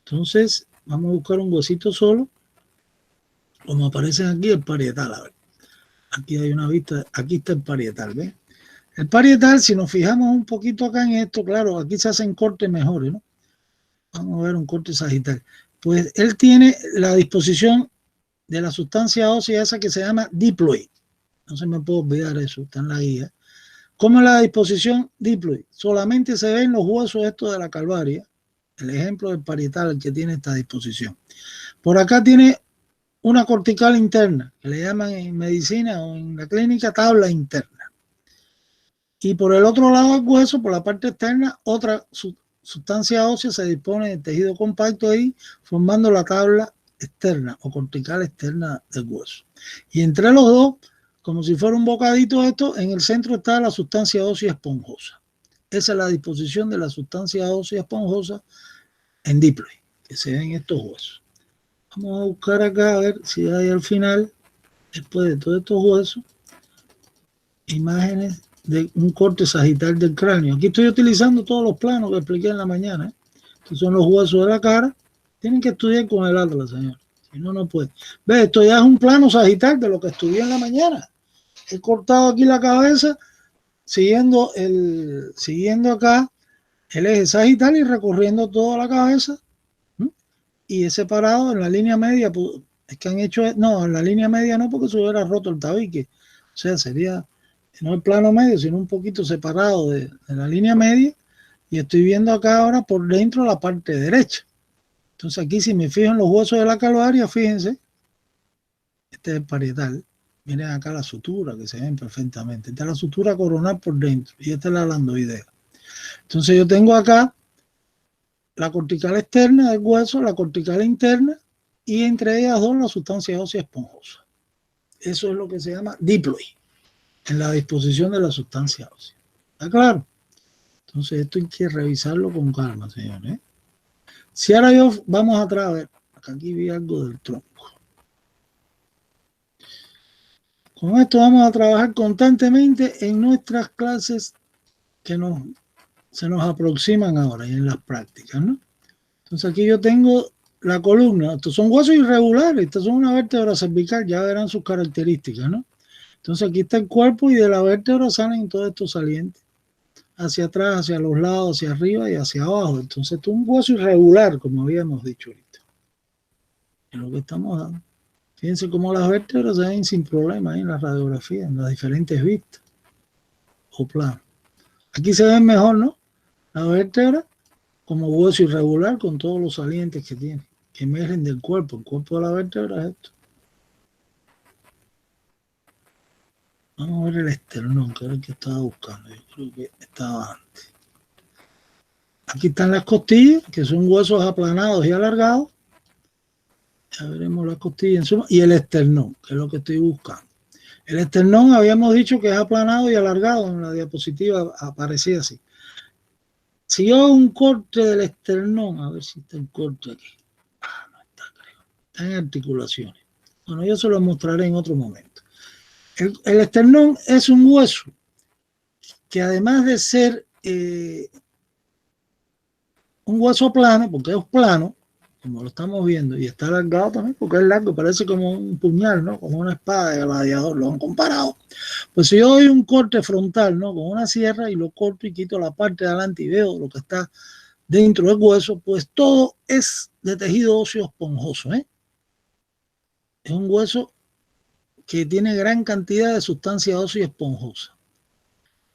Entonces, vamos a buscar un huesito solo, como aparecen aquí, el parietal. A ver, aquí hay una vista, aquí está el parietal, ¿ves? El parietal, si nos fijamos un poquito acá en esto, claro, aquí se hacen cortes mejores, ¿no? Vamos a ver un corte sagital. Pues él tiene la disposición de la sustancia ósea esa que se llama diploide. No se me puede olvidar eso, está en la guía. ¿Cómo es la disposición diploide? Solamente se ven los huesos estos de la calvaria, el ejemplo del parietal que tiene esta disposición. Por acá tiene una cortical interna, que le llaman en medicina o en la clínica tabla interna. Y por el otro lado del hueso, por la parte externa, otra sustancia ósea se dispone del tejido compacto ahí, formando la tabla externa o cortical externa del hueso. Y entre los dos, como si fuera un bocadito esto, en el centro está la sustancia ósea esponjosa. Esa es la disposición de la sustancia ósea esponjosa en diploide, que se ven estos huesos. Vamos a buscar acá a ver si hay al final, después de todos estos huesos, imágenes de un corte sagital del cráneo. Aquí estoy utilizando todos los planos que expliqué en la mañana. Estos son los huesos de la cara. Tienen que estudiar con el atlas, señor. Si no, no puede. Ve, esto ya es un plano sagital de lo que estudié en la mañana. He cortado aquí la cabeza siguiendo acá el eje sagital y recorriendo toda la cabeza. Y he separado en la línea media. Pues, es que han hecho... No, en la línea media no, porque se hubiera roto el tabique. O sea, sería... no el plano medio, sino un poquito separado de la línea media, y estoy viendo acá ahora por dentro la parte derecha. Entonces aquí, si me fijo en los huesos de la calvaria, fíjense, este es el parietal, miren acá la sutura que se ven perfectamente, esta es la sutura coronal por dentro, y esta es la lambdoidea. Entonces yo tengo acá la cortical externa del hueso, la cortical interna, y entre ellas dos la sustancia ósea esponjosa. Eso es lo que se llama diploide, en la disposición de la sustancia ósea. ¿Está claro? Entonces esto hay que revisarlo con calma, señores. Si ahora vamos atrás, a ver, aquí vi algo del tronco. Con esto vamos a trabajar constantemente en nuestras clases que se nos aproximan ahora y en las prácticas, ¿no? Entonces aquí yo tengo la columna. Estos son huesos irregulares, estas son una vértebra cervical, ya verán sus características, ¿no? Entonces aquí está el cuerpo y de la vértebra salen todos estos salientes. Hacia atrás, hacia los lados, hacia arriba y hacia abajo. Entonces esto es un hueso irregular, como habíamos dicho ahorita. Es lo que estamos dando. Fíjense cómo las vértebras se ven sin problema ahí en la radiografía, en las diferentes vistas o planos. Aquí se ven mejor, ¿no? La vértebra como hueso irregular con todos los salientes que tiene, que emergen del cuerpo. El cuerpo de la vértebra es esto. Vamos a ver el esternón, que era el que estaba buscando. Yo creo que estaba antes. Aquí están las costillas, que son huesos aplanados y alargados. Ya veremos las costillas en suma. Y el esternón, que es lo que estoy buscando. El esternón habíamos dicho que es aplanado y alargado. En la diapositiva aparecía así. Si yo hago un corte del esternón, a ver si está el corte aquí. No está, creo. Está en articulaciones. Bueno, yo se lo mostraré en otro momento. El esternón es un hueso que, además de ser un hueso plano, porque es plano, como lo estamos viendo, y está alargado también porque es largo, parece como un puñal, ¿no? Como una espada de gladiador, lo han comparado. Pues si yo doy un corte frontal, ¿no? Con una sierra y lo corto y quito la parte de adelante y veo lo que está dentro del hueso, pues todo es de tejido óseo esponjoso, ¿eh? Es un hueso que tiene gran cantidad de sustancia ósea esponjosa.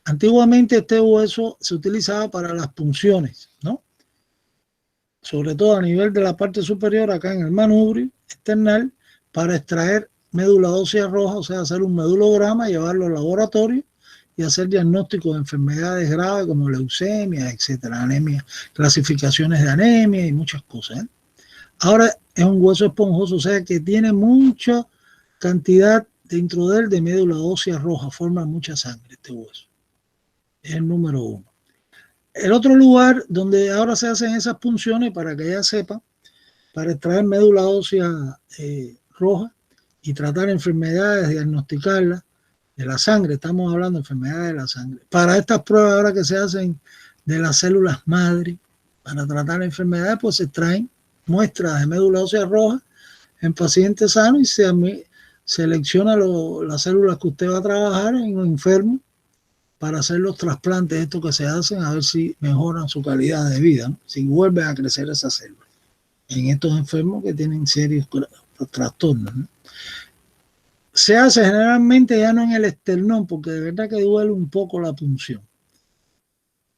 Antiguamente este hueso se utilizaba para las punciones, ¿no? Sobre todo a nivel de la parte superior, acá en el manubrio external, para extraer médula ósea roja, o sea, hacer un medulograma, llevarlo al laboratorio y hacer diagnósticos de enfermedades graves como leucemia, etcétera, anemia, clasificaciones de anemia y muchas cosas, ¿eh? Ahora es un hueso esponjoso, o sea que tiene mucha cantidad dentro de él de médula ósea roja, forma mucha sangre este hueso. Es el número 1. El otro lugar donde ahora se hacen esas punciones, para que ya sepan, para extraer médula ósea roja y tratar enfermedades, diagnosticarlas de la sangre, estamos hablando de enfermedades de la sangre. Para estas pruebas ahora que se hacen de las células madre, para tratar enfermedades, pues se extraen muestras de médula ósea roja en pacientes sanos y se selecciona las células que usted va a trabajar en un enfermo para hacer los trasplantes, estos que se hacen, a ver si mejoran su calidad de vida, ¿no? Si vuelven a crecer esas células en estos enfermos que tienen serios trastornos, ¿no? Se hace generalmente ya no en el esternón, porque de verdad que duele un poco la punción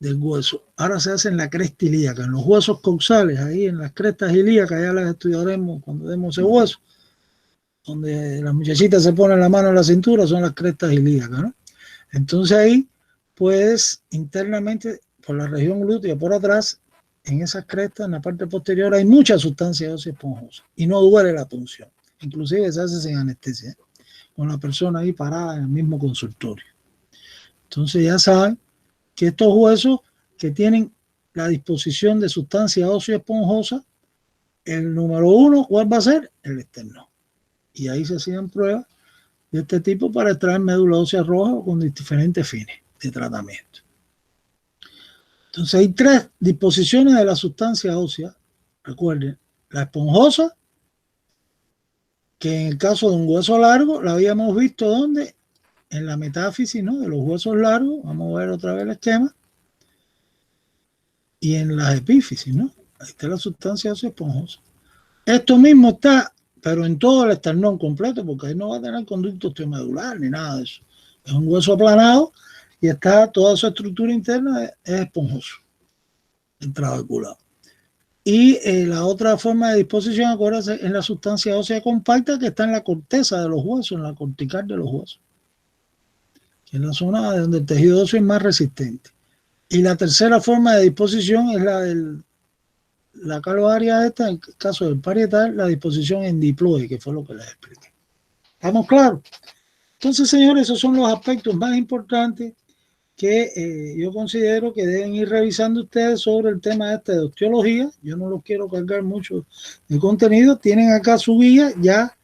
del hueso. Ahora se hace en la cresta ilíaca, en los huesos coxales, ahí en las crestas ilíacas, ya las estudiaremos cuando demos ese hueso, donde las muchachitas se ponen la mano en la cintura, son las crestas ilíacas, ¿no? Entonces ahí, pues internamente, por la región glútea, por atrás, en esas crestas, en la parte posterior, hay mucha sustancia ósea esponjosa y no duele la punción. Inclusive se hace sin anestesia, ¿eh? Con la persona ahí parada en el mismo consultorio. Entonces ya saben que estos huesos que tienen la disposición de sustancia ósea esponjosa, el número 1, ¿cuál va a ser? El esternón. Y ahí se hacían pruebas de este tipo para extraer médula ósea roja con diferentes fines de tratamiento. Entonces hay 3 disposiciones de la sustancia ósea. Recuerden, la esponjosa, que en el caso de un hueso largo la habíamos visto ¿dónde? En la metáfisis, ¿no? De los huesos largos. Vamos a ver otra vez el esquema. Y en las epífisis, ¿no? Ahí está la sustancia ósea esponjosa. Esto mismo está, pero en todo el esternón completo, porque ahí no va a tener conducto osteomedular ni nada de eso. Es un hueso aplanado y está toda su estructura interna es esponjoso, intraarticulado. Y la otra forma de disposición, acuérdense, es la sustancia ósea compacta que está en la corteza de los huesos, en la cortical de los huesos, que es la zona donde el tejido óseo es más resistente. Y la tercera forma de disposición es la del la calvaria esta, en el caso del parietal, la disposición en diploide, que fue lo que les expliqué. ¿Estamos claros? Entonces, señores, esos son los aspectos más importantes que yo considero que deben ir revisando ustedes sobre el tema este de osteología. Yo no los quiero cargar mucho de contenido. Tienen acá su guía, ya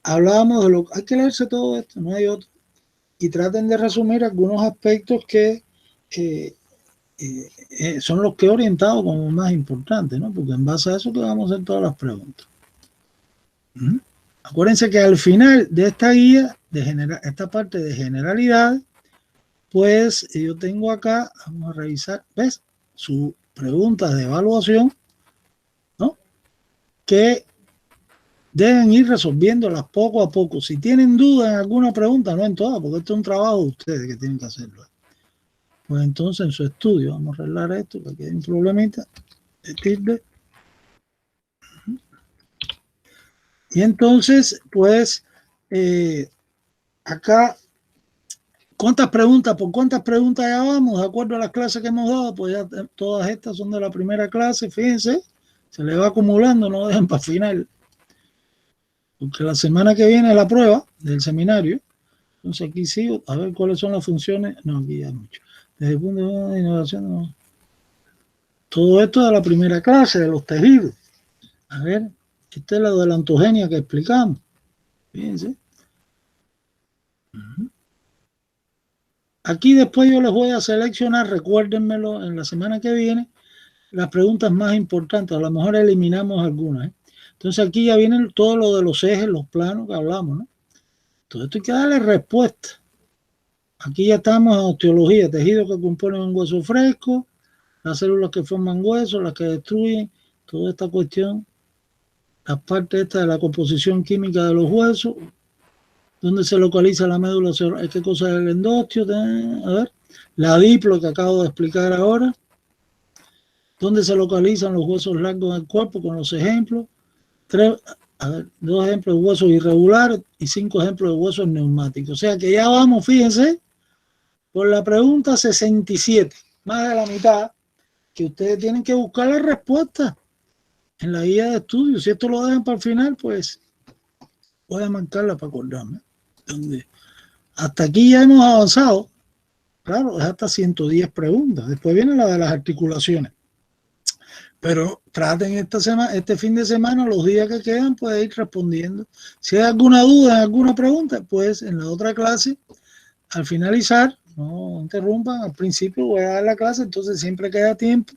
hablábamos de lo que hay que leerse todo esto, no hay otro. Y traten de resumir algunos aspectos que son los que he orientado como más importantes, ¿no? Porque en base a eso que vamos a hacer todas las preguntas. Acuérdense que al final de esta guía, esta parte de generalidades, pues yo tengo acá, vamos a revisar, ¿ves? Sus preguntas de evaluación, ¿no? Que deben ir resolviéndolas poco a poco. Si tienen dudas en alguna pregunta, no en todas, porque esto es un trabajo de ustedes que tienen que hacerlo. Pues entonces en su estudio, vamos a arreglar esto, porque hay un problemita. Y entonces, pues, acá, ¿cuántas preguntas? ¿Por cuántas preguntas ya vamos? De acuerdo a las clases que hemos dado, pues ya todas estas son de la primera clase, fíjense, se le va acumulando, no dejen para final. Porque la semana que viene es la prueba del seminario. Entonces aquí sigo, a ver cuáles son las funciones. No, aquí ya mucho. Desde el punto de vista de innovación, no. Todo esto de la primera clase, de los tejidos. A ver, esta es la de la ontogenia que explicamos. Fíjense. Aquí después yo les voy a seleccionar, recuérdenmelo en la semana que viene, las preguntas más importantes. A lo mejor eliminamos algunas, ¿eh? Entonces aquí ya vienen todo lo de los ejes, los planos que hablamos, ¿no? Todo esto hay que darle respuesta. Aquí ya estamos en osteología, tejidos que componen un hueso fresco, las células que forman huesos, las que destruyen, toda esta cuestión, la parte esta de la composición química de los huesos, dónde se localiza la médula, qué cosa es el endostio, a ver, la diplo que acabo de explicar ahora, dónde se localizan los huesos largos del cuerpo con los ejemplos, 2 ejemplos de huesos irregulares y 5 ejemplos de huesos neumáticos. O sea que ya vamos, fíjense, por la pregunta 67, más de la mitad, que ustedes tienen que buscar la respuesta en la guía de estudio. Si esto lo dejan para el final, pues voy a marcarla para acordarme. Donde hasta aquí ya hemos avanzado. Claro, es hasta 110 preguntas. Después viene la de las articulaciones. Pero traten este fin de semana, los días que quedan, pues ir respondiendo. Si hay alguna duda, alguna pregunta, pues en la otra clase, al finalizar, no interrumpan, al principio voy a dar la clase, entonces siempre queda tiempo.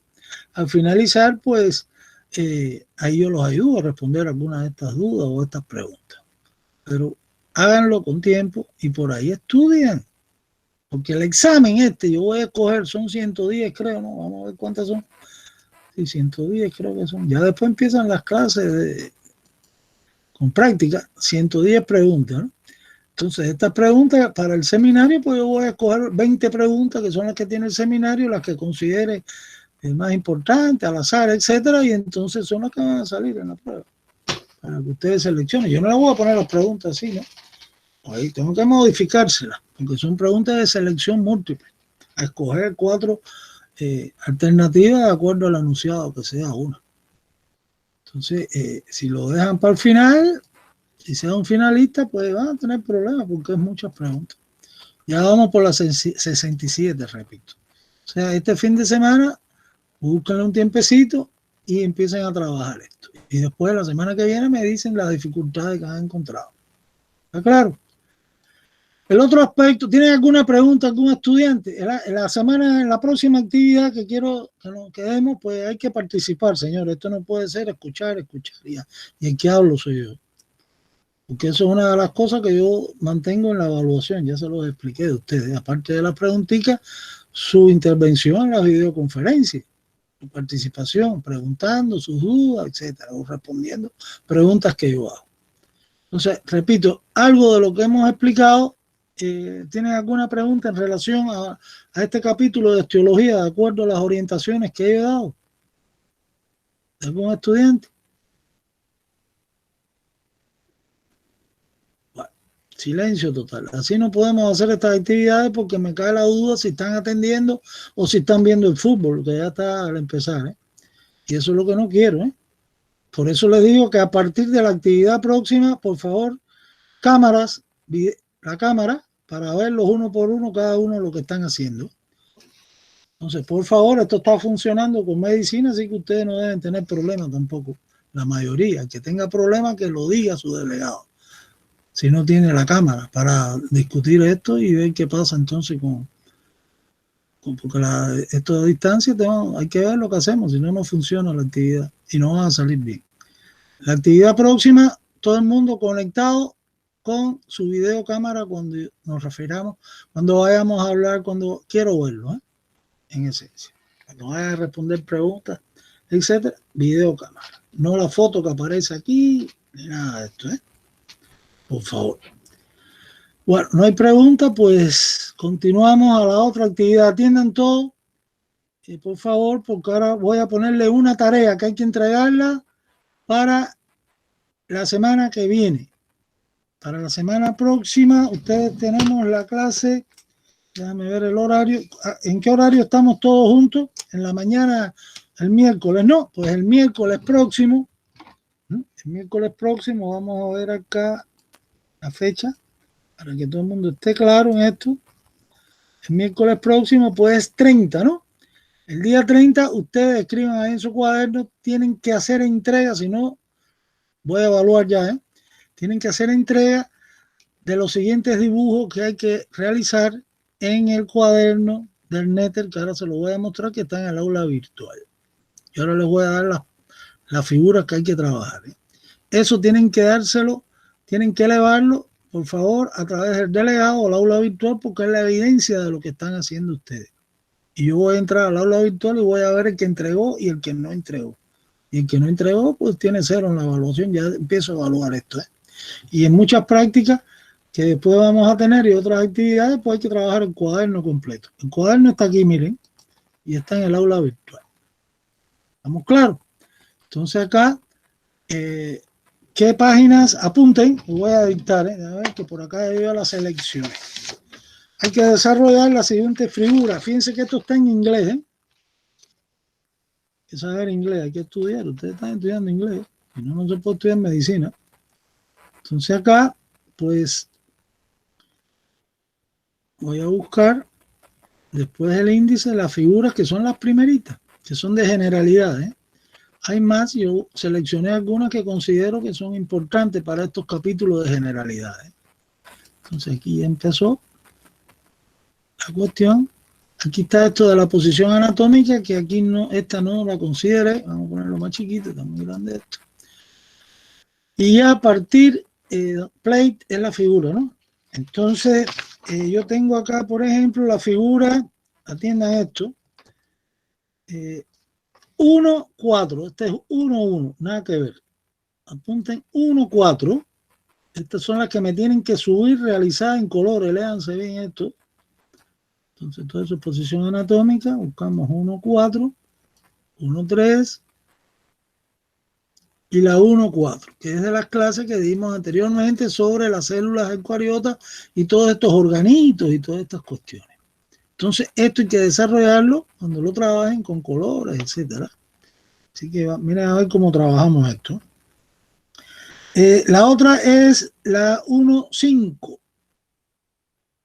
Al finalizar, pues ahí yo los ayudo a responder algunas de estas dudas o estas preguntas. Pero háganlo con tiempo y por ahí estudian. Porque el examen yo voy a escoger, son 110 creo, ¿no? Vamos a ver cuántas son. Sí, 110 creo que son. Ya después empiezan las clases con práctica, 110 preguntas, ¿no? Entonces, estas preguntas para el seminario, pues yo voy a escoger 20 preguntas que son las que tiene el seminario, las que considere más importantes, al azar, etcétera, y entonces son las que van a salir en la prueba, para que ustedes seleccionen. Yo no les voy a poner las preguntas así, ¿no? Ahí tengo que modificárselas, porque son preguntas de selección múltiple, a escoger 4 alternativas de acuerdo al anunciado, que sea una. Entonces, si lo dejan para el final, si sea un finalista, pues van a tener problemas porque es muchas preguntas. Ya vamos por las 67, repito. O sea, este fin de semana, búsquenle un tiempecito y empiecen a trabajar esto. Y después, la semana que viene, me dicen las dificultades que han encontrado. ¿Está claro? El otro aspecto, ¿tienen alguna pregunta, algún estudiante? En la próxima actividad que quiero que nos quedemos, pues hay que participar, señores. Esto no puede ser escuchar. Y el que hablo soy yo. Porque eso es una de las cosas que yo mantengo en la evaluación, ya se los expliqué de ustedes. Aparte de las preguntitas, su intervención en las videoconferencias, su participación, preguntando sus dudas, etcétera, o respondiendo preguntas que yo hago. Entonces, repito, algo de lo que hemos explicado, ¿tienen alguna pregunta en relación a este capítulo de osteología, de acuerdo a las orientaciones que he dado? ¿De algún estudiante? Silencio total. Así no podemos hacer estas actividades porque me cae la duda si están atendiendo o si están viendo el fútbol, que ya está al empezar, ¿eh? Y eso es lo que no quiero, ¿eh? Por eso les digo que a partir de la actividad próxima, por favor, cámaras, la cámara, para verlos uno por uno, cada uno lo que están haciendo. Entonces, por favor, esto está funcionando con medicina, así que ustedes no deben tener problemas tampoco. La mayoría, el que tenga problemas, que lo diga a su delegado. Si no tiene la cámara para discutir esto y ver qué pasa entonces porque esto a distancia hay que ver lo que hacemos, si no, no funciona la actividad y no va a salir bien. La actividad próxima, todo el mundo conectado con su videocámara cuando nos refiramos, cuando vayamos a hablar, cuando quiero verlo, en esencia. Cuando vaya a responder preguntas, etcétera, videocámara. No la foto que aparece aquí, ni nada de esto, por favor. Bueno, no hay pregunta, pues continuamos a la otra actividad. Atiendan todo, por favor, porque ahora voy a ponerle una tarea que hay que entregarla para la semana que viene. Para la semana próxima, ustedes tenemos la clase, déjame ver el horario. ¿En qué horario estamos todos juntos? En la mañana, el miércoles, no, pues el miércoles próximo, vamos a ver acá la fecha, para que todo el mundo esté claro en esto. El miércoles próximo, pues 30, ¿no? El día 30, ustedes escriban ahí en su cuaderno, tienen que hacer entrega, si no, voy a evaluar ya, tienen que hacer entrega de los siguientes dibujos que hay que realizar en el cuaderno del Netter, que ahora se lo voy a mostrar, que está en el aula virtual. Y ahora les voy a dar las figuras que hay que trabajar. Eso tienen que dárselo, tienen que elevarlo, por favor, a través del delegado o el aula virtual, porque es la evidencia de lo que están haciendo ustedes. Y yo voy a entrar al aula virtual y voy a ver el que entregó y el que no entregó. Y el que no entregó, pues tiene 0 en la evaluación. Ya empiezo a evaluar esto. Y en muchas prácticas que después vamos a tener y otras actividades, pues hay que trabajar el cuaderno completo. El cuaderno está aquí, miren, y está en el aula virtual. ¿Estamos claros? Entonces acá, ¿qué páginas? Apunten, voy a dictar, a ver que por acá yo las selecciones. hay que desarrollar la siguiente figura. Fíjense que esto está en inglés, ¿eh? Hay que saber inglés, hay que estudiar. Ustedes están estudiando inglés. Si no, no se puede estudiar medicina. Entonces acá, pues, voy a buscar después del índice las figuras que son las primeritas, que son de generalidad, ¿eh? Hay más, yo seleccioné algunas que considero que son importantes para estos capítulos de generalidades. Entonces aquí ya empezó la cuestión. Aquí está esto de la posición anatómica, que aquí no, esta no la consideré. Vamos a ponerlo más chiquito, está muy grande esto. Y ya a partir, plate es la figura, ¿no? Entonces, yo tengo acá, por ejemplo, la figura, atiendan esto, 1, 4, este es 1, 1, nada que ver. Apunten 1, 4. Estas son las que me tienen que subir realizadas en colores, léanse bien esto. Entonces, toda su posición anatómica, buscamos 1, 4, 1, 3 y la 1, 4, que es de las clases que dimos anteriormente sobre las células eucariotas y todos estos organitos y todas estas cuestiones. Entonces, esto hay que desarrollarlo cuando lo trabajen con colores, etcétera. Así que miren a ver cómo trabajamos esto. La otra es la 1.5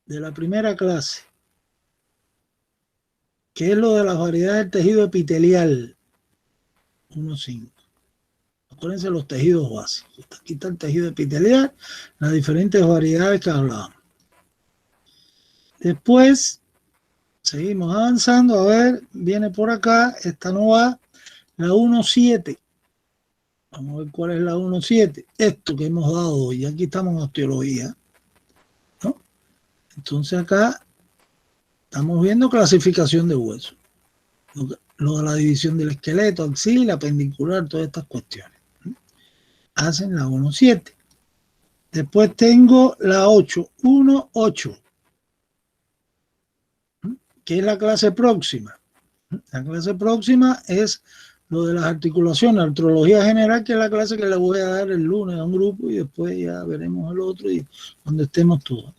de la primera clase, que es lo de las variedades del tejido epitelial. 1.5. Acuérdense los tejidos básicos. Aquí está el tejido epitelial, las diferentes variedades que hablábamos. Después, seguimos avanzando. A ver, viene por acá, esta no va, la 1.7. Vamos a ver cuál es la 1.7. Esto que hemos dado hoy. Aquí estamos en osteología, ¿no? Entonces acá estamos viendo clasificación de huesos. Lo de la división del esqueleto, axila, apendicular, todas estas cuestiones. Hacen la 1.7. Después tengo la 8, 1.8, que es la clase próxima. La clase próxima es lo de las articulaciones, artrología general, que es la clase que le voy a dar el lunes a un grupo y después ya veremos el otro y donde estemos todos.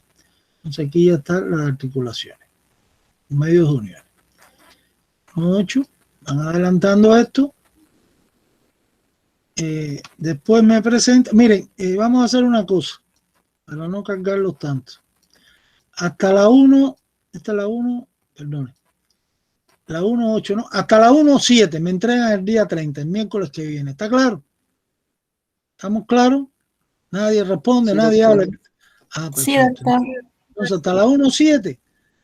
Entonces aquí ya están las articulaciones, medios de unión. 8, van adelantando esto. Después me presenta, miren, vamos a hacer una cosa para no cargarlos tanto. Hasta la 1, esta es la 1, perdón, la 1.8, ¿no? Hasta la 1.7 me entregan el día 30, el miércoles que viene. ¿Está claro? ¿Estamos claros? Nadie responde, sí, nadie habla. Ah, perfecto. Sí, entonces, hasta la 1.7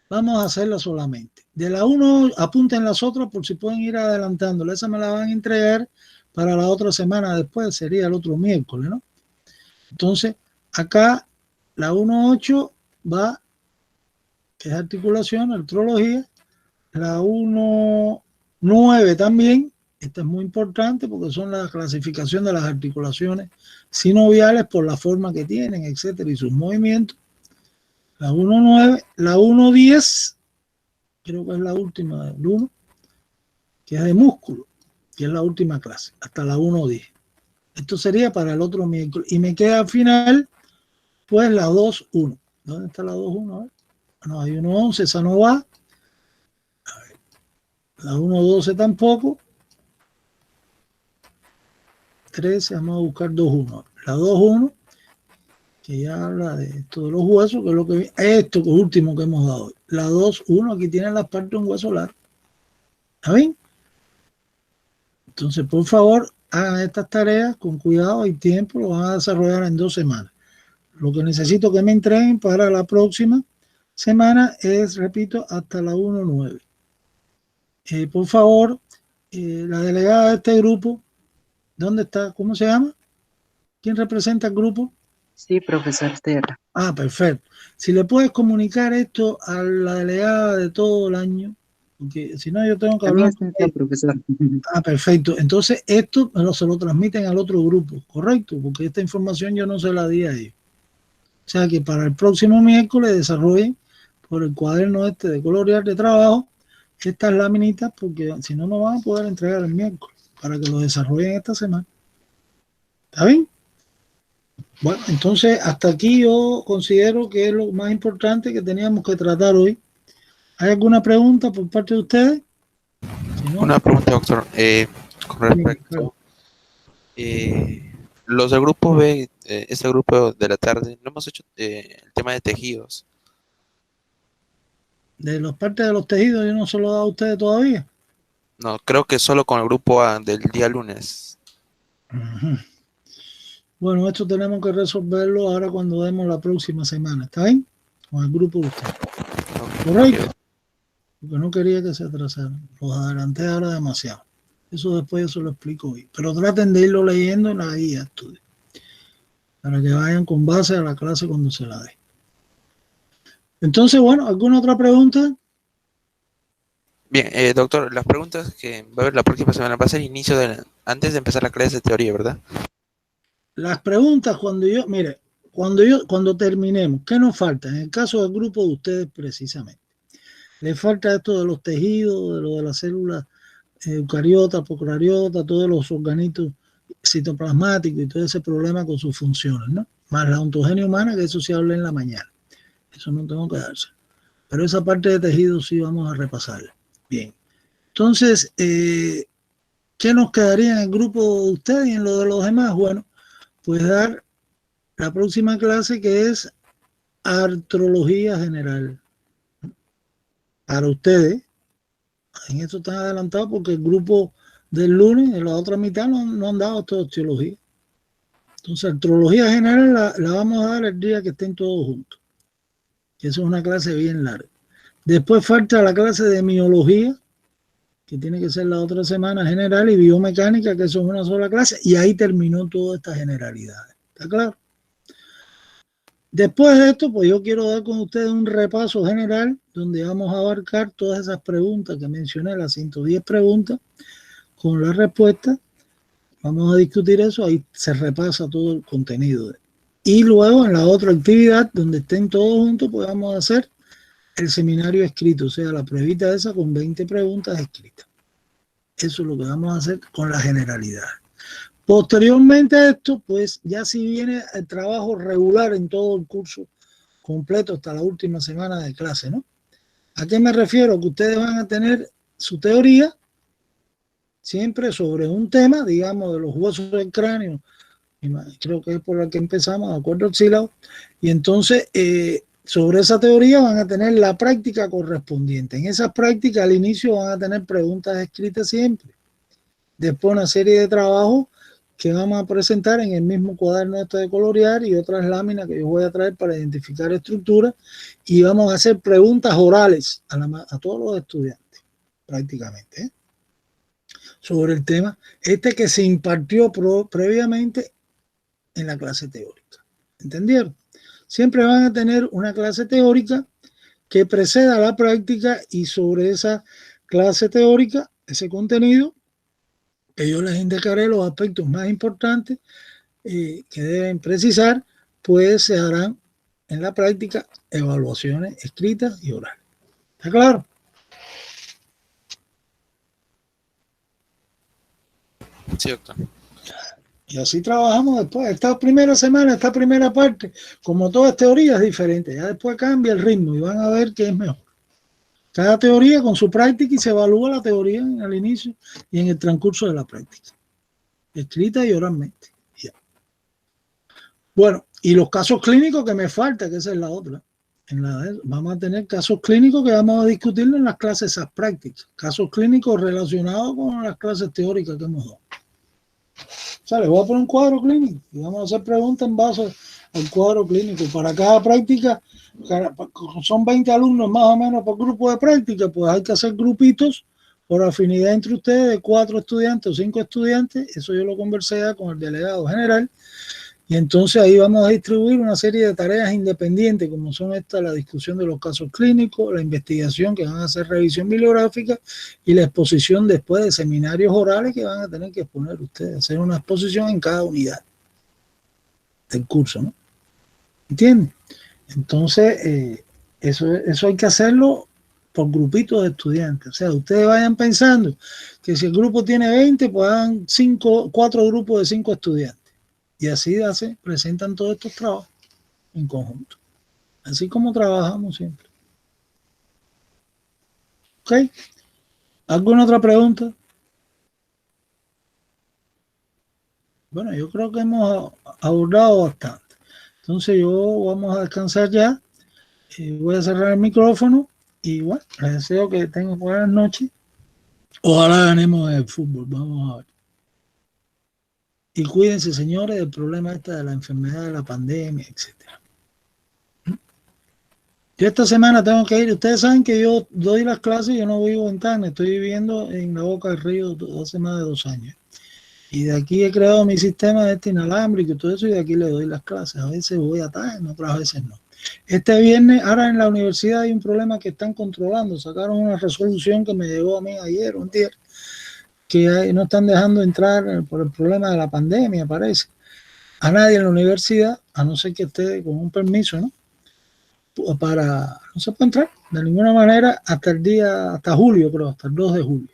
vamos a hacerla solamente. De la 1, apunten las otras por si pueden ir adelantándola. Esa me la van a entregar para la otra semana después, sería el otro miércoles, ¿no? Entonces, acá la 1.8 va, que es articulación, artrología. La 1.9 también, esta es muy importante porque son la clasificación de las articulaciones sinoviales por la forma que tienen, etcétera, y sus movimientos. La 1.9, la 1.10, creo que es la última del 1, que es de músculo, que es la última clase, hasta la 1.10. Esto sería para el otro miércoles. Y me queda al final, pues la 2.1. ¿Dónde está la 2.1? No, hay 1.11, esa no va. A ver, la 1.12 tampoco. 13, vamos a buscar 2.1. La 2.1, que ya habla de esto de los huesos, que es lo que esto que último que hemos dado hoy. La 2.1, aquí tienen las partes de un hueso largo. ¿Está bien? Entonces, por favor, hagan estas tareas con cuidado, hay tiempo, lo van a desarrollar en 2 semanas. Lo que necesito que me entreguen para la próxima semana es, repito, hasta la 1.9. Por favor, la delegada de este grupo, ¿dónde está? ¿Cómo se llama? ¿Quién representa el grupo?
Sí, profesor Terra.
Ah, perfecto. Si le puedes comunicar esto a la delegada de todo el año, porque si no yo tengo que hablar.
También profesor.
Ah, perfecto. Entonces esto se lo transmiten al otro grupo, ¿correcto? Porque esta información yo no se la di a ellos. O sea que para el próximo miércoles desarrollen por el cuaderno este de colorear de trabajo estas laminitas, porque si no, no van a poder entregar el miércoles para que lo desarrollen esta semana. ¿Está bien? Bueno, entonces hasta aquí yo considero que es lo más importante que teníamos que tratar hoy. ¿Hay alguna pregunta por parte de ustedes? Si no,
Una pregunta, doctor. Con
claro.
respecto, los del grupo B, este grupo de la tarde, no hemos hecho el tema de tejidos.
De las partes de los tejidos yo no se lo he dado a ustedes todavía.
No, creo que solo con el grupo A del día lunes.
Ujú. Bueno, esto tenemos que resolverlo ahora cuando demos la próxima semana. ¿Está bien? Con el grupo de ustedes. Correcto. Porque no quería que se atrasaran. Los adelanté ahora demasiado. Eso después yo se lo explico hoy. Pero traten de irlo leyendo en la guía de estudio. Para que vayan con base a la clase cuando se la dé. Entonces, bueno, ¿alguna otra pregunta?
Bien, doctor, las preguntas que va a haber la próxima semana va a ser inicio de antes de empezar la clase de teoría, ¿verdad?
Las preguntas mire, cuando terminemos, ¿qué nos falta? En el caso del grupo de ustedes precisamente. Les falta esto de los tejidos, de lo de las células eucariotas, procariotas, todos los organitos citoplasmáticos y todo ese problema con sus funciones, ¿no? Más la ontogenia humana, que eso se habla en la mañana. Eso no tengo que darse. Pero esa parte de tejidos sí vamos a repasarla. Bien. Entonces, ¿qué nos quedaría en el grupo de ustedes y en lo de los demás? Bueno, pues dar la próxima clase que es artrología general. Para ustedes, en esto están adelantados porque el grupo del lunes, en la otra mitad, no han dado toda osteología. Entonces, artrología general la vamos a dar el día que estén todos juntos. Que eso es una clase bien larga. Después falta la clase de miología, que tiene que ser la otra semana general, y biomecánica, que eso es una sola clase, y ahí terminó toda esta generalidad. ¿Está claro? Después de esto, pues yo quiero dar con ustedes un repaso general donde vamos a abarcar todas esas preguntas que mencioné, las 110 preguntas, con las respuestas. Vamos a discutir eso, ahí se repasa todo el contenido. Y luego en la otra actividad, donde estén todos juntos, pues vamos a hacer el seminario escrito, o sea, la pruebita esa con 20 preguntas escritas. Eso es lo que vamos a hacer con la generalidad. Posteriormente a esto, pues ya si viene el trabajo regular en todo el curso completo hasta la última semana de clase, ¿no? ¿A qué me refiero? Que ustedes van a tener su teoría siempre sobre un tema, digamos, de los huesos del cráneo, creo que es por la que empezamos, de acuerdo al sílabo, y entonces sobre esa teoría van a tener la práctica correspondiente. En esas prácticas al inicio van a tener preguntas escritas siempre. Después una serie de trabajos que vamos a presentar en el mismo cuaderno este de colorear y otras láminas que yo voy a traer para identificar estructuras, y vamos a hacer preguntas orales a todos los estudiantes prácticamente sobre el tema que se impartió previamente en la clase teórica. ¿Entendieron? Siempre van a tener una clase teórica que preceda a la práctica, y sobre esa clase teórica, ese contenido, que yo les indicaré los aspectos más importantes que deben precisar, pues se harán en la práctica evaluaciones escritas y orales. ¿Está claro?
Sí, doctor.
Y así trabajamos después. Esta primera semana, esta primera parte, como todas teorías, es diferente. Ya después cambia el ritmo y van a ver qué es mejor. Cada teoría con su práctica, y se evalúa la teoría en el inicio y en el transcurso de la práctica, escrita y oralmente. Ya. Bueno, y los casos clínicos que me falta, que esa es la otra. Vamos a tener casos clínicos que vamos a discutirlo en las clases esas prácticas. Casos clínicos relacionados con las clases teóricas que hemos dado. O sea, les voy a poner un cuadro clínico y vamos a hacer preguntas en base al cuadro clínico. Para cada práctica, son 20 alumnos más o menos por grupo de práctica, pues hay que hacer grupitos por afinidad entre ustedes de 4 estudiantes o 5 estudiantes. Eso yo lo conversé ya con el delegado general. Y entonces ahí vamos a distribuir una serie de tareas independientes, como son esta, la discusión de los casos clínicos, la investigación, que van a hacer revisión bibliográfica, y la exposición después de seminarios orales que van a tener que exponer ustedes, hacer una exposición en cada unidad del curso, ¿no? ¿Entienden? Entonces, eso hay que hacerlo por grupitos de estudiantes. O sea, ustedes vayan pensando que si el grupo tiene 20, pues hagan 4 grupos de 5 estudiantes. Y así presentan todos estos trabajos en conjunto. Así como trabajamos siempre. ¿Ok? ¿Alguna otra pregunta? Bueno, yo creo que hemos abordado bastante. Entonces vamos a descansar ya. Voy a cerrar el micrófono y bueno, les deseo que tengan buenas noches. Ojalá ganemos el fútbol, vamos a ver. Y cuídense, señores, del problema de la enfermedad, de la pandemia, etcétera. Yo esta semana tengo que ir. Ustedes saben que yo doy las clases, yo no vivo en Tacna, estoy viviendo en la Boca del Río hace más de 2 años. Y de aquí he creado mi sistema de este inalámbrico y todo eso, y de aquí le doy las clases. A veces voy a Tacna, otras veces no. Este viernes, ahora en la universidad hay un problema que están controlando. Sacaron una resolución que me llegó a mí ayer o antier, que no están dejando entrar por el problema de la pandemia, parece, a nadie en la universidad, a no ser que esté con un permiso, ¿no? No se puede entrar de ninguna manera hasta julio, creo, hasta el 2 de julio.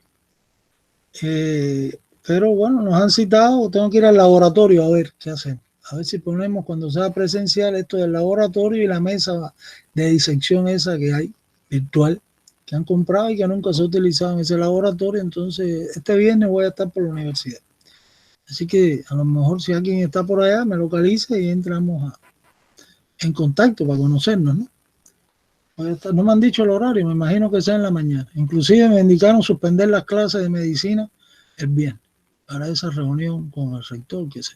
Pero bueno, nos han citado, tengo que ir al laboratorio a ver qué hacemos. A ver si ponemos cuando sea presencial esto del laboratorio y la mesa de disección esa que hay, virtual, que han comprado y que nunca se ha utilizado en ese laboratorio. Entonces, este viernes voy a estar por la universidad. Así que a lo mejor si alguien está por allá, me localiza y entramos en contacto para conocernos, ¿no? No me han dicho el horario, me imagino que sea en la mañana. Inclusive me indicaron suspender las clases de medicina el viernes para esa reunión con el rector, que sé.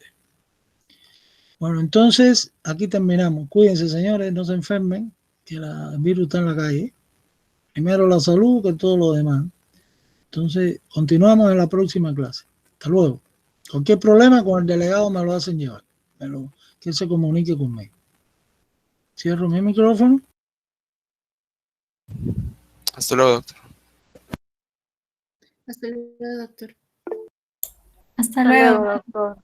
Bueno, entonces aquí terminamos. Cuídense, señores, no se enfermen, que el virus está en la calle. Primero la salud que todo lo demás. Entonces, continuamos en la próxima clase. Hasta luego. Cualquier problema con el delegado me lo hacen llevar. Que se comunique conmigo. Cierro mi micrófono.
Hasta luego, doctor.
Hasta luego, doctor.
Hasta luego.
Doctor.